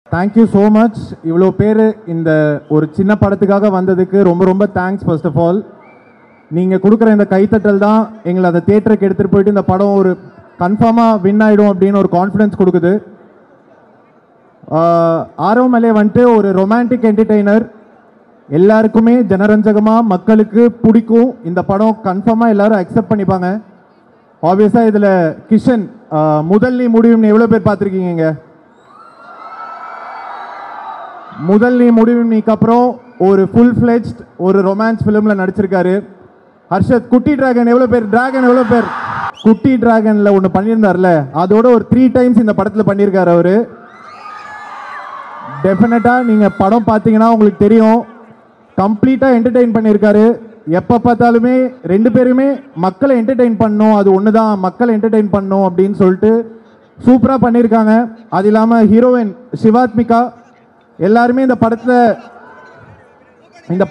Thank you so much. இவ்வளோ பேர் இந்த ஒரு சின்ன படத்துக்காக வந்ததுக்கு ரொம்ப ரொம்ப தேங்க்ஸ். ஃபர்ஸ்ட் ஆஃப் ஆல் நீங்கள் கொடுக்குற இந்த கைத்தட்டல் தான் எங்களை அந்த தியேட்டருக்கு எடுத்துகிட்டு போயிட்டு இந்த படம் ஒரு கன்ஃபார்மாக வின் ஆகிடும் அப்படின்னு ஒரு கான்ஃபிடென்ஸ் கொடுக்குது. ஆரோமலே வந்துட்டு ஒரு ரொமான்டிக் என்டர்டெய்னர், எல்லாருக்குமே ஜனரஞ்சகமாக மக்களுக்கு பிடிக்கும். இந்த படம் கன்ஃபார்மாக எல்லாரும் அக்செப்ட் பண்ணிப்பாங்க. ஆப்வியஸாக இதில் கிஷன் முதல் நீ முடிவுன்னு எவ்வளோ பேர் பார்த்துருக்கீங்க? முதல் நீ முடிவு நீக்கு அப்புறம் ஒரு ஃபுல் ஃப்ளெஜ்ட் ஒரு ரொமான்ஸ் ஃபிலிமில் நடிச்சிருக்காரு. ஹர்ஷத் குட்டி டிராகன் எவ்வளோ பேர்? டிராகன் எவ்வளோ பேர்? குட்டி டிராகனில் ஒன்று பண்ணியிருந்தார்ல, அதோட ஒரு 3 டைம்ஸ் இந்த படத்தில் பண்ணியிருக்காரு அவர். டெஃபினட்டாக நீங்கள் படம் பார்த்தீங்கன்னா உங்களுக்கு தெரியும், கம்ப்ளீட்டாக என்டர்டெயின் பண்ணியிருக்காரு. எப்போ பார்த்தாலுமே 2 பேருமே மக்களை என்டர்டெயின் பண்ணணும், அது ஒன்று தான், மக்களை என்டர்டெயின் பண்ணணும் அப்படின்னு சொல்லிட்டு சூப்பராக பண்ணியிருக்காங்க. அது இல்லாமல் ஹீரோயின் சிவாத்மிகா எல்லாருமே இந்த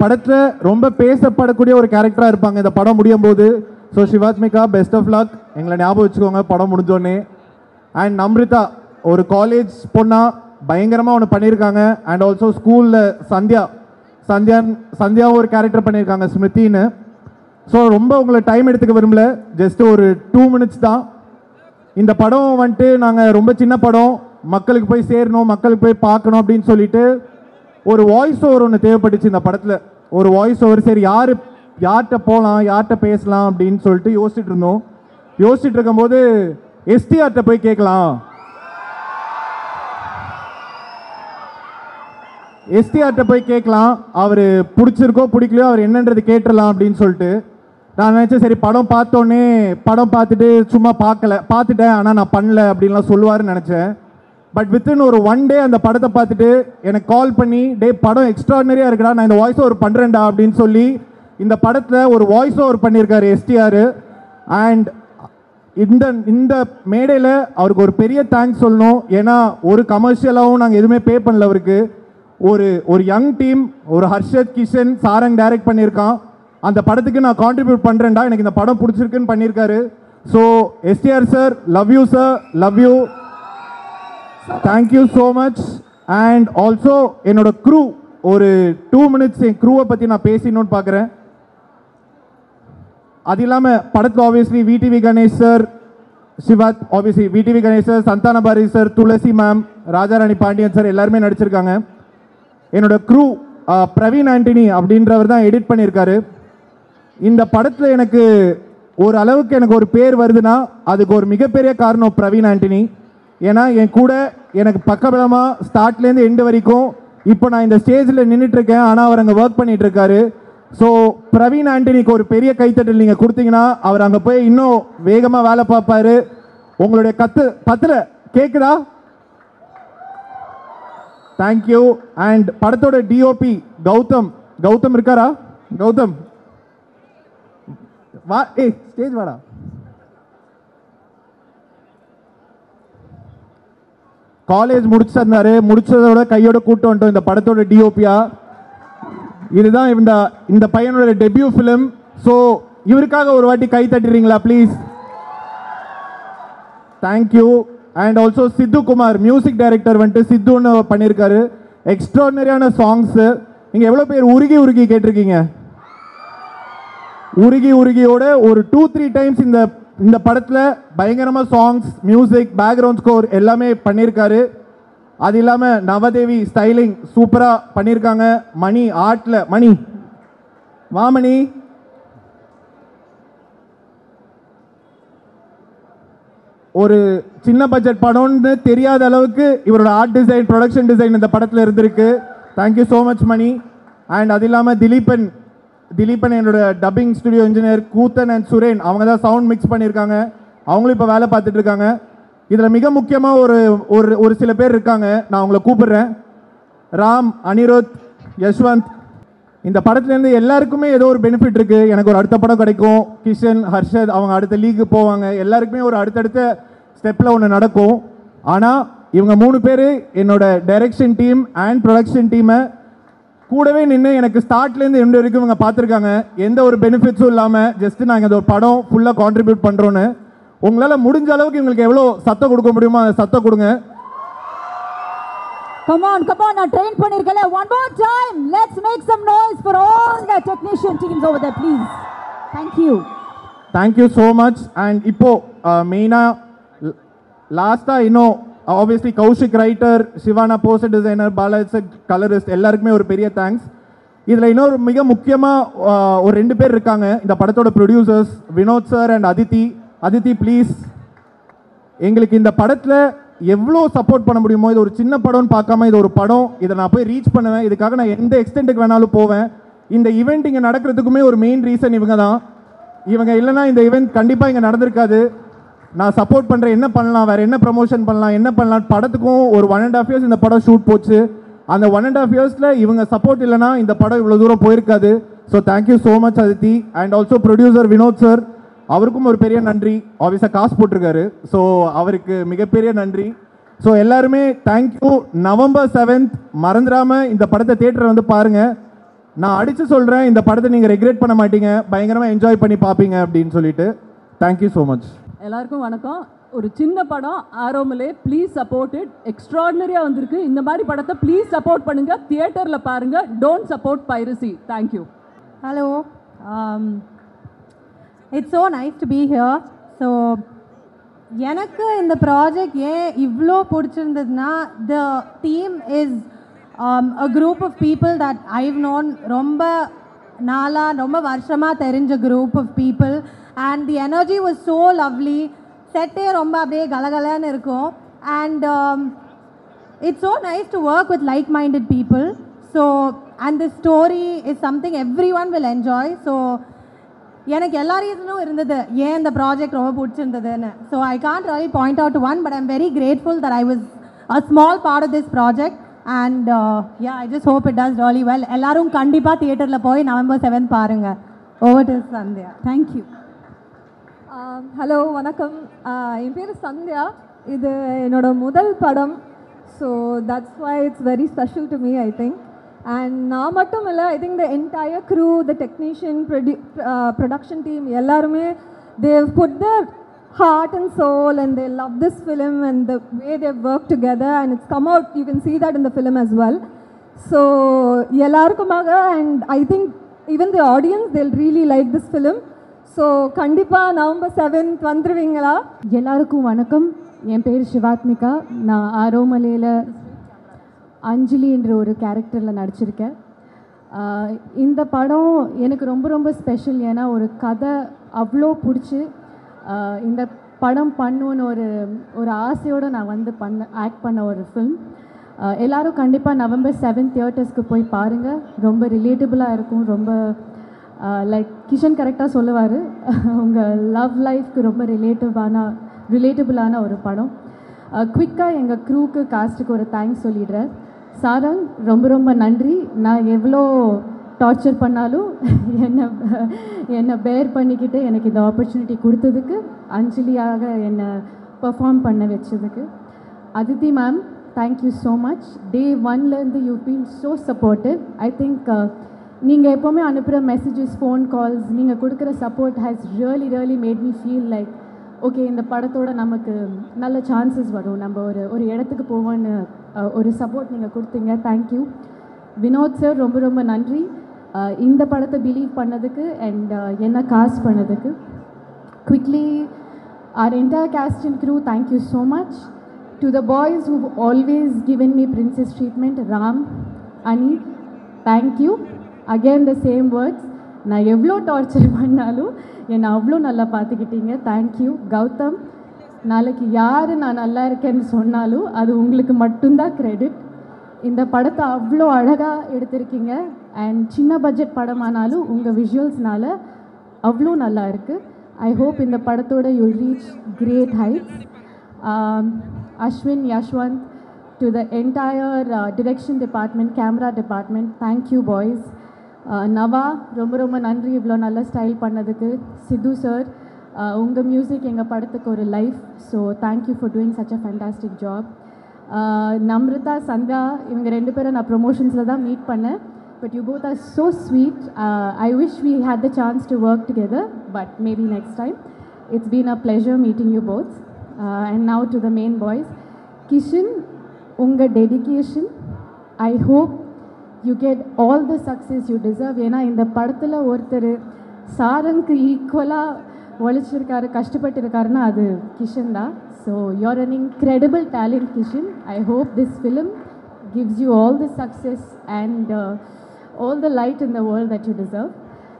படத்தில் ரொம்ப பேசப்படக்கூடிய ஒரு கேரக்டராக இருப்பாங்க இந்த படம் முடியும் போது. So Shivathmika best of luck, எங்களை ஞாபகம் வச்சுக்கோங்க படம் முடிஞ்சோடனே. அண்ட் நம்ரிதா ஒரு காலேஜ் பொண்ணா பயங்கரமாக ஒன்று பண்ணியிருக்காங்க. அண்ட் ஆல்சோ ஸ்கூலில் சந்தியாவும் ஒரு கேரக்டர் பண்ணியிருக்காங்க, ஸ்மிருதின்னு. ஸோ ரொம்ப உங்களை டைம் எடுத்துக்க விரும்பல, ஜஸ்ட் ஒரு 2 மினிட்ஸ் தான். இந்த படம் வந்துட்டு நாங்கள் ரொம்ப சின்ன படம், மக்களுக்கு போய் சேரணும், மக்களுக்கு போய் பார்க்கணும் அப்படின்னு சொல்லிட்டு ஒரு வாய்ஸ் ஓவர் ஒன்று தேவைப்பட்டுச்சு இந்த படத்தில். ஒரு வாய்ஸ் ஓவர், சரி யார்கிட்ட போகலாம், யார்கிட்ட பேசலாம் அப்படின்னு சொல்லிட்டு யோசிச்சுட்டு இருந்தோம். யோசிச்சுட்டு இருக்கும்போது எஸ்டிஆர்கிட்ட போய் கேட்கலாம், எஸ்டிஆர்கிட்ட போய் கேட்கலாம், அவர் பிடிச்சிருக்கோ பிடிக்கலையோ அவர் என்னன்றது கேட்டுடலாம் அப்படின்னு சொல்லிட்டு நான் நினச்சேன். சரி படம் பார்த்தோன்னே, படம் பார்த்துட்டு சும்மா பார்த்துட்டேன் ஆனால் நான் பண்ணல அப்படின்லாம் சொல்லுவாருன்னு நினச்சேன். பட் வித்தின் ஒரு 1 டே அந்த படத்தை பார்த்துட்டு எனக்கு கால் பண்ணி, டே படம் எக்ஸ்ட்ராடனரியாக இருக்குடா, நான் இந்த வாய்ஸ் ஓவர் பண்ணுறேன்டா அப்படின்னு சொல்லி இந்த படத்தில் ஒரு வாய்ஸ் ஓவர் பண்ணியிருக்காரு எஸ்டிஆர். அண்ட் இந்த மேடையில் அவருக்கு ஒரு பெரிய தேங்க்ஸ் சொல்லணும். ஏன்னா ஒரு கமர்ஷியலாகவும் நாங்கள் எதுவுமே பே பண்ணல அவருக்கு. ஒரு யங் டீம், ஒரு ஹர்ஷத், கிஷன், சாரங் டைரக்ட் பண்ணியிருக்கான். அந்த படத்துக்கு நான் கான்ட்ரிபியூட் பண்ணுறேன்டா, எனக்கு இந்த படம் பிடிச்சிருக்குன்னு பண்ணியிருக்காரு. So STR sir, love you sir, love you, thank you so much. And also என்னோட க்ரூ, ஒரு 2 மினிட்ஸ் என் க்ரூவை பற்றி நான் பேசணும்னு பார்க்குறேன். அது இல்லாமல் படத்தில் ஆப்வியஸ்லி விடிவி கணேஷ் சார், சிவாத், obviously VTV Ganesh sir, Santhana Bharathi sir, Thulasi ma'am, Rajarani Pandian sir எல்லாருமே நடிச்சிருக்காங்க. என்னோட க்ரூ பிரவீன் ஆண்டனி அப்படின்றவர் தான் எடிட் பண்ணியிருக்காரு. இந்த படத்தில் எனக்கு ஒரு அளவுக்கு எனக்கு ஒரு பேர் வருதுன்னா அதுக்கு ஒரு மிகப்பெரிய காரணம் பிரவீன் ஆண்டனி. ஏன்னா என் கூட எனக்கு பக்கபலமாக ஸ்டார்ட்லேருந்து எண்டு வரைக்கும், இப்போ நான் இந்த ஸ்டேஜில் நின்றுட்டுருக்கேன், ஆனால் அவர் அங்கே ஒர்க் பண்ணிகிட்டு இருக்காரு. ஸோ பிரவீன் ஆண்டனிக்கு ஒரு பெரிய கைத்தட்டல் நீங்கள் கொடுத்தீங்கன்னா அவர் அங்கே போய் இன்னும் வேகமாக வேலை பார்ப்பாரு. உங்களுடைய கத்துல கேட்குதா? தேங்க்யூ. அண்ட் படத்தோட டிஓபி கௌதம் இருக்காரா? கௌதம் வா, ஸ்டேஜ் வாடா. காலேஜ் முடிச்சிருந்தாரு, முடிச்சதோட கையோட கூட்டு வந்துட்டோம் இந்த படத்தோட டிஓபியா. இதுதான் இந்த பையனோட டெபியூ ஃபிலிம். ஸோ இவருக்காக ஒரு வாட்டி கை தட்டுறீங்களா please? Thank you. And also Siddhu Kumar music director வந்துட்டு சித்துன்னு பண்ணியிருக்காரு. எக்ஸ்ட்ராடனரியான சாங்ஸு. நீங்கள் எவ்வளோ பேர் உருகி கேட்டிருக்கீங்க? உருகியோட ஒரு 2-3 டைம்ஸ் இந்த படத்தில் பயங்கரமாக சாங்ஸ், மியூசிக், பேக்ரவுண்ட் ஸ்கோர் எல்லாமே பண்ணியிருக்காரு. அது இல்லாமல் நவதேவி ஸ்டைலிங் சூப்பராக பண்ணியிருக்காங்க. மணி ஆர்ட்டில், மணி வாமணி, ஒரு சின்ன பட்ஜெட் படம்னு தெரியாத அளவுக்கு இவரோட ஆர்ட் டிசைன், ப்ரொடக்ஷன் டிசைன் இந்த படத்தில் இருந்திருக்கு. Thank you so much Mani. And அது இல்லாமல் திலீபன் என்னோட dubbing studio engineer, Koothan and Suren அவங்க தான் சவுண்ட் மிக்ஸ் பண்ணியிருக்காங்க. அவங்களும் இப்போ வேலை பார்த்துட்டு இருக்காங்க. இதில் மிக முக்கியமாக ஒரு சில பேர் இருக்காங்க, நான் அவங்கள கூப்பிடுறேன். ராம், அனிருத், யஷ்வந்த். இந்த படத்துலேருந்து எல்லாருக்குமே ஏதோ ஒரு பெனிஃபிட் இருக்குது. எனக்கு ஒரு அடுத்த படம் கிடைக்கும், கிஷன், ஹர்ஷத் அவங்க அடுத்த லீக்கு போவாங்க, எல்லாருக்குமே ஒரு அடுத்தடுத்த ஸ்டெப்பில் ஒன்று நடக்கும். ஆனால் இவங்க 3 பேர் என்னோட டைரக்ஷன் டீம் அண்ட் ப்ரொடக்ஷன் டீமை கூடவே நின்று எனக்கு ஸ்டார்ட்லேருந்து எண்டு வரைக்கும் இவங்க பார்த்துருக்காங்க. எந்த ஒரு பெனிஃபிட்ஸும் இல்லாமல் ஜஸ்ட்டு நாங்கள் இந்த ஒரு படம் ஃபுல்லாக கான்ட்ரிபியூட் பண்ணுறோன்னு. உங்களால் முடிஞ்ச அளவுக்கு இவங்களுக்கு எவ்வளோ சத்தம் கொடுக்க முடியுமோ அந்த சத்தம் கொடுங்க. Come on, நான் train பண்ணிருக்கல. One more time. Let's make some noise for all the technician teams over there, please. Thank you. Thank you so much. And இப்போ மெயினா லாஸ்டா இன்னும் ஆப்வியஸ்லி கௌஷிக் ரைட்டர், சிவானா போஸ்டர் டிசைனர், பாலாஜி கலரிஸ்ட் எல்லாருக்குமே ஒரு பெரிய தேங்க்ஸ். இதில் இன்னொரு மிக முக்கியமாக ஒரு 2 பேர் இருக்காங்க இந்த படத்தோட producers, Vinod sir and Aditi. Aditi please, எங்களுக்கு இந்த படத்தில் எவ்வளோ சப்போர்ட் பண்ண முடியுமோ, இது ஒரு சின்ன படம்னு பார்க்காம இது ஒரு படம், இதை நான் போய் ரீச் பண்ணுவேன், இதுக்காக நான் எந்த எக்ஸ்டென்ட்டுக்கு வேணாலும் போவேன். இந்த ஈவெண்ட் இங்கே நடக்கிறதுக்குமே ஒரு மெயின் ரீசன் இவங்க தான். இவங்க இல்லைனா இந்த ஈவெண்ட் கண்டிப்பாக இங்கே நடந்திருக்காது. நான் சப்போர்ட் பண்ணுறேன், என்ன பண்ணலாம், வேறு என்ன ப்ரமோஷன் பண்ணலாம், என்ன பண்ணலாம். படத்துக்கும் ஒரு 1.5 years இந்த படம் ஷூட் போச்சு. அந்த 1.5 yearsல இவங்க சப்போர்ட் இல்லைனா இந்த படம் இவ்வளோ தூரம் போயிருக்காது. So thank you so much Aditi. And also producer Vinod sir, அவருக்கும் ஒரு பெரிய நன்றி. ஆப்வியஸாக காசு போட்டிருக்காரு, ஸோ அவருக்கு மிகப்பெரிய நன்றி. ஸோ எல்லாருமே தேங்க்யூ. November 7th மறந்துடாமல் இந்த படத்தை தியேட்டரை வந்து பாருங்கள். நான் அடித்து சொல்கிறேன், இந்த படத்தை நீங்கள் ரெக்ரெட் பண்ண மாட்டீங்க, பயங்கரமாக என்ஜாய் பண்ணி பார்ப்பீங்க அப்படின்னு சொல்லிட்டு. Thank you so much. எல்லாருக்கும் வணக்கம். ஒரு சின்ன படம் ஆரோமலே, ப்ளீஸ் சப்போர்ட் இட். எக்ஸ்ட்ராடினரியாக வந்திருக்கு. இந்த மாதிரி படத்தை ப்ளீஸ் சப்போர்ட் பண்ணுங்கள், தியேட்டரில் பாருங்கள். Don't support piracy. Thank you. Hello. It's so nice to be here. So எனக்கு இந்த ப்ராஜெக்ட் ஏன் இவ்வளோ பிடிச்சிருந்ததுன்னா, the team is a group of people that I've known ரொம்ப நாளாக, ரொம்ப வருஷமாக தெரிஞ்ச group of people, and the energy was so lovely. செட்டே ரொம்ப அப்படியே கலகலன்னு இருக்கும். And it's so nice to work with like-minded people. So and the story is something everyone will enjoy. So எனக்கு எல்லா ரீசனும் இருந்தது ஏன் இந்த ப்ராஜெக்ட் ரொம்ப பிடிச்சிருந்ததுன்னு. So I can't really point out one, but I am very grateful that I was a small part of this project. And yeah, I just hope it does really well. எல்லாரும் கண்டிப்பாக தியேட்டரில் போய் November 7th பாருங்கள். Over to Sandhya. Thank you. Hello, வணக்கம். என் பேர் சந்தியா. இது என்னோட முதல் படம். So that's why it's very special to me, I think. And நான் மட்டும் இல்லை, I think the entire crew, the technician, production team எல்லாருமே they've put their heart and soul and they love this film and the way they've worked together and it's come out, you can see that in the film as well. So ellarkumaga, and I think even the audience, they'll really like this film. So kandipa November 7th vandruvingala. எல்லாருக்கும் வணக்கம். என் பேர் சிவாத்மிகா. நான் ஆரோமலையில் அஞ்சலி என்ற ஒரு கேரக்டரில் நடிச்சிருக்கேன். இந்த படம் எனக்கு ரொம்ப ரொம்ப ஸ்பெஷல். ஏன்னா ஒரு கதை அவ்வளோ பிடிச்சி இந்த படம் பண்ணுன்னு ஒரு ஆசையோடு நான் வந்து ஆக்ட் பண்ண ஒரு ஃபில்ம். எல்லோரும் கண்டிப்பாக November 7th தியேட்டர்ஸ்க்கு போய் பாருங்கள். ரொம்ப ரிலேட்டபுளாக இருக்கும். ரொம்ப லைக் கிஷன் கரெக்டாக சொல்லுவார், உங்கள் லவ் லைஃப்க்கு ரொம்ப ரிலேட்டபுளான ஒரு படம். குவிக்காக எங்கள் க்ரூக்கு, காஸ்ட்டுக்கு ஒரு தேங்க்ஸ் சொல்லிடுறேன். சாரங், ரொம்ப ரொம்ப நன்றி. நான் எவ்வளோ டார்ச்சர் பண்ணாலும் என்னை பேர் பண்ணிக்கிட்டு எனக்கு இந்த ஆப்பர்ச்சுனிட்டி கொடுத்ததுக்கு, அஞ்சலியாக என்னை பெர்ஃபார்ம் பண்ண வச்சதுக்கு. Aditi ma'am, thank you so much. Day 1லேருந்து you been so supportive. I think நீங்கள் எப்போவுமே அனுப்புகிற மெசேஜஸ், ஃபோன் கால்ஸ், நீங்கள் கொடுக்குற support has really made me feel like okay, இந்த படத்தோட நமக்கு நல்ல சான்சஸ் வரும், நம்ம ஒரு இடத்துக்கு போவோன்னு ஒரு சப்போர்ட் நீங்கள் கொடுத்தீங்க. தேங்க்யூ. வினோத் சார், ரொம்ப ரொம்ப நன்றி இந்த படத்தை பிலீவ் பண்ணதுக்கு அண்ட் என்ன காஸ்ட் பண்ணதுக்கு. Quickly, our entire cast and crew, thank you so much. To the boys who've always given me princess treatment, Ram, Ani, thank you. Again the same words. நான் எவ்வளோ டார்ச்சர் பண்ணாலும் என்னை அவ்வளோ நல்லா பார்த்துக்கிட்டீங்க. Thank you. Gautham, நாளைக்கு யார் நான் நல்லா இருக்கேன்னு சொன்னாலும் அது உங்களுக்கு மட்டும்தான் க்ரெடிட். இந்த படத்தை அவ்வளோ அழகாக எடுத்திருக்கீங்க. அண்ட் சின்ன பட்ஜெட் படமானாலும் உங்கள் விஷுவல்ஸ்னால அவ்வளோ நல்லா இருக்குது. ஐ ஹோப் இந்த படத்தோட you'll reach great heights. Ashwin, Yashwanth, to the entire direction department, camera department, thank you boys. Nava, ரொம்ப ரொம்ப நன்றி இவ்வளோ நல்ல ஸ்டைல் பண்ணதுக்கு. சித்து சார், உங்கள் மியூசிக் எங்கள் படத்துக்கு ஒரு life. So thank you for doing such a fantastic job. Namritha, Sandhya, இவங்க 2 பேரை நான் ப்ரொமோஷன்ஸில் தான் மீட் பண்ணேன். But you both are so sweet. I wish we had the chance to work together, but maybe next time. It's been a pleasure meeting you both. And now to the main boys. Kishan, unga dedication I hope you get all the success you deserve. ஏன்னா இந்த படத்தில் ஒருத்தர் சாரங்க்கு ஈக்குவலாக உழைச்சிருக்காரு, கஷ்டப்பட்டிருக்காருன்னா அது கிஷன் தான். So you're an incredible talent, Kishan. I hope this film gives you all the success and all the light in the world that you deserve.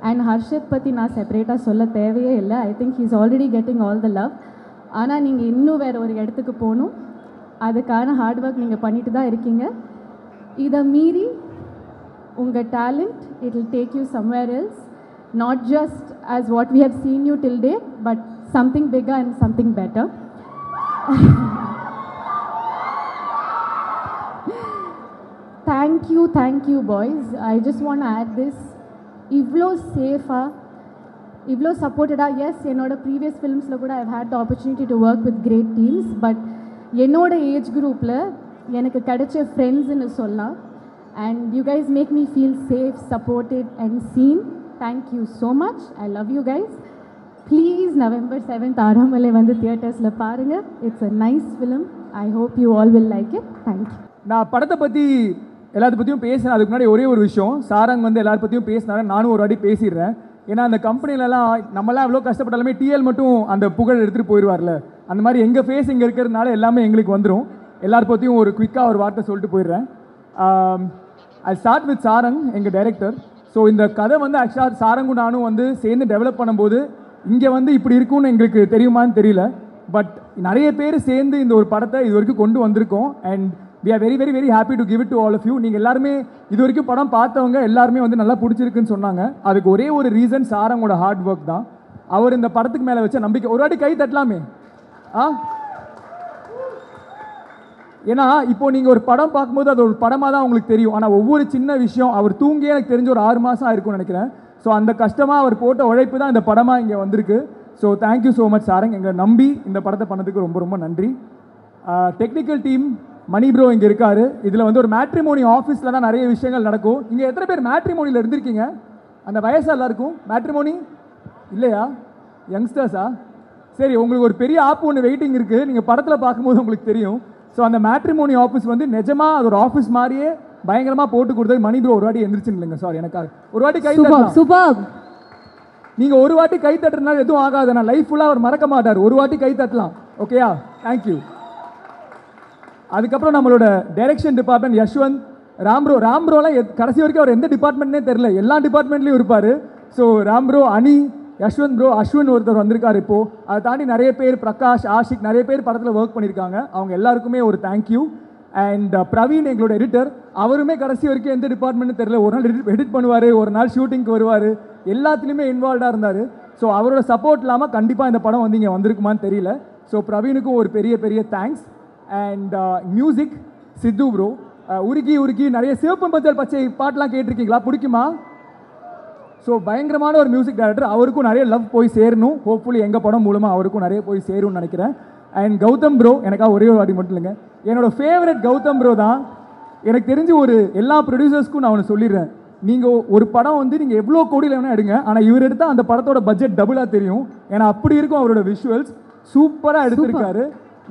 And Harshad பற்றி நான் செப்பரேட்டாக சொல்ல தேவையே இல்லை. I think he's already getting all the love. ஆனால் நீங்கள் இன்னும் வேறு ஒரு இடத்துக்கு போகணும், அதுக்கான ஹார்ட் ஒர்க் நீங்கள் பண்ணிட்டு தான் இருக்கீங்க. இதை மீறி உங்கள் talent it will take you somewhere else, not just as what we have seen you till date, but something bigger and something better. Thank you boys. I just want to add this. இவ்வளோ சேஃபாக, இவ்வளோ சப்போர்ட்டடாக, S என்னோட previous ஃபிலிம்ஸில் கூட I've had the opportunity to work with great teams, but என்னோட age குரூப்பில் எனக்கு கிடைச்ச ஃப்ரெண்ட்ஸ்ன்னு சொல்லலாம். And you guys make me feel safe, supported and seen. Thank you so much. I love you guys. Please November 7th ஆரோமலை வந்து தியேட்டர்ஸில் பாருங்கள். It's a nice film. I hope you all will like it. Thank you. நான் படத்தை பற்றி எல்லாத்த பற்றியும் பேசுகிறேன். அதுக்கு முன்னாடி ஒரே ஒரு விஷயம், சாரங் வந்து எல்லார பற்றியும் பேசினாரு, நானும் ஒரு வாட்டி பேசிடுறேன். ஏன்னா அந்த கம்பெனிலலாம் நம்மளாம் எவ்வளோ கஷ்டப்பட்டாலுமே டிஎல் மட்டும் அந்த புகழ் எடுத்துகிட்டு போயிடுவார்ல, அந்த மாதிரி எங்கள் ஃபேஸ் இங்கே இருக்கிறதுனால எல்லாமே எங்களுக்கு வந்துடும். எல்லார் பற்றியும் ஒரு குயிக்காக ஒரு வார்த்தை சொல்லிட்டு போயிடுறேன். ஐ ஸ்டார்ட் வித் சாரங், எங்கள் டைரக்டர். ஸோ இந்த கதை வந்து ஆக்சுவலாக சாரங்கும் நானும் வந்து சேர்ந்து டெவலப் பண்ணும்போது இங்கே வந்து இப்படி இருக்கும்னு எங்களுக்கு தெரியுமான்னு தெரியல. பட் நிறைய பேர் சேர்ந்து இந்த ஒரு படத்தை இது வரைக்கும் கொண்டு வந்திருக்கோம். And we are very very very happy to give it to all of you. நீங்கள் எல்லாருமே இது வரைக்கும் படம் பார்த்தவங்க எல்லாருமே வந்து நல்லா பிடிச்சிருக்குன்னு சொன்னாங்க. அதுக்கு ஒரே ஒரு ரீசன் சாரங்கோட ஹார்ட் ஒர்க் தான். அவர் இந்த படத்துக்கு மேலே வச்ச நம்பிக்கை. ஒரு வாட்டி கை தட்டலாமே. ஏன்னா இப்போ நீங்கள் ஒரு படம் பார்க்கும்போது அது ஒரு படமாக தான் உங்களுக்கு தெரியும். ஆனால் ஒவ்வொரு சின்ன விஷயம், அவர் தூங்கியே எனக்கு தெரிஞ்ச ஒரு 6 மாதம் ஆயிருக்கும்னு நினைக்கிறேன். ஸோ அந்த கஷ்டமாக அவர் போட்ட உழைப்பு தான் இந்த படமாக இங்கே வந்திருக்கு. So thank you so much Sarang, எங்களை நம்பி இந்த படத்தை பண்ணதுக்கு ரொம்ப ரொம்ப நன்றி. டெக்னிக்கல் டீம் மணி ப்ரோ இங்கே இருக்காரு. இதில் வந்து ஒரு மேட்ரிமோனி ஆஃபீஸில் தான் நிறைய விஷயங்கள் நடக்கும். இங்கே எத்தனை பேர் மேட்ரிமோனியில் இருந்திருக்கீங்க? அந்த வயசாக எல்லாருக்கும் மேட்ரிமோனி இல்லையா? யங்ஸ்டர்ஸா? சரி, உங்களுக்கு ஒரு பெரிய ஆப் ஒன்று வெயிட்டிங் இருக்குது, நீங்கள் படத்தில் பார்க்கும்போது உங்களுக்கு தெரியும். ஸோ அந்த மேட்ரிமோனி ஆஃபீஸ் வந்து நிஜமாக அது ஒரு ஆஃபீஸ் மாதிரியே பயங்கரமாக போட்டு கொடுத்தது மணி ப்ரோ ஒரு வாட்டி எந்திரிச்சு இல்லைங்க. சாரி, எனக்காக ஒரு வாட்டி கை தட்டலாம். சூப்பர். நீங்கள் ஒரு வாட்டி கை தட்டுறதுனால எதுவும் ஆகாது. நான் லைஃப் ஃபுல்லாக அவர் மறக்க மாட்டார். ஒரு வாட்டி கை தட்டலாம். ஓகேயா? தேங்க்யூ. அதுக்கப்புறம் நம்மளோட டைரக்ஷன் டிபார்ட்மெண்ட் யஷ்வந்த், ராம்ப்ரோலாம் கடைசி வரைக்கும் அவர் எந்த டிபார்ட்மெண்ட்னே தெரில, எல்லா டிபார்ட்மெண்ட்லேயும் இருப்பார். ஸோ ராம்ப்ரோ, அனி, யஷ்வந்த் ப்ரோ, அஸ்வின் ஒருத்தர் வந்திருக்காரு இப்போது. அதை தாண்டி நிறைய பேர், பிரகாஷ், ஆஷிக், நிறைய பேர் படத்தில் ஒர்க் பண்ணியிருக்காங்க. அவங்க எல்லாருக்குமே ஒரு தேங்க்யூ. அண்ட் பிரவீன் எங்களோட எடிட்டர், அவருமே கடைசி வரைக்கும் எந்த டிபார்ட்மெண்ட்னு தெரியல. ஒரு நாள் எடிட் பண்ணுவார், ஒரு நாள் ஷூட்டிங்க்கு வருவார், எல்லாத்துலேயுமே இன்வால்வ்டாக இருந்தார். ஸோ அவரோட சப்போர்ட் இல்லாமல் கண்டிப்பாக இந்த படம் வந்து இங்கே வந்திருக்குமான்னு தெரியல. ஸோ பிரவீனுக்கும் ஒரு பெரிய பெரிய thanks. And music Sidhu bro, உருகி உருகி நிறைய சிவப்பு பச்சை பச்சை பாட்டெலாம் கேட்டிருக்கீங்களா? பிடிக்குமா? ஸோ பயங்கரமான ஒரு மியூசிக் டைரக்டர். அவருக்கும் நிறைய லவ் போய் சேரணும். ஹோப்ஃபுல்லி எங்கள் படம் மூலமாக அவருக்கும் நிறைய போய் சேரும்னு நினைக்கிறேன். அண்ட் கௌதம் ப்ரோ, எனக்காக ஒரே ஒரு வாட்டி மட்டும் இல்லைங்க, என்னோடய ஃபேவரட் கௌதம் ப்ரோ தான். எனக்கு தெரிஞ்சு ஒரு எல்லா ப்ரொடியூசர்ஸ்க்கும் நான் ஒன்று சொல்லிடுறேன், நீங்கள் ஒரு படம் வந்து நீங்கள் எவ்வளோ கோடியில் வேணால் எடுங்க, ஆனால் இவர் எடுத்தால் அந்த படத்தோட பட்ஜெட் டபுளாக தெரியும். ஏன்னா அப்படி இருக்கும் அவரோட விஷுவல்ஸ். சூப்பராக எடுத்திருக்காரு.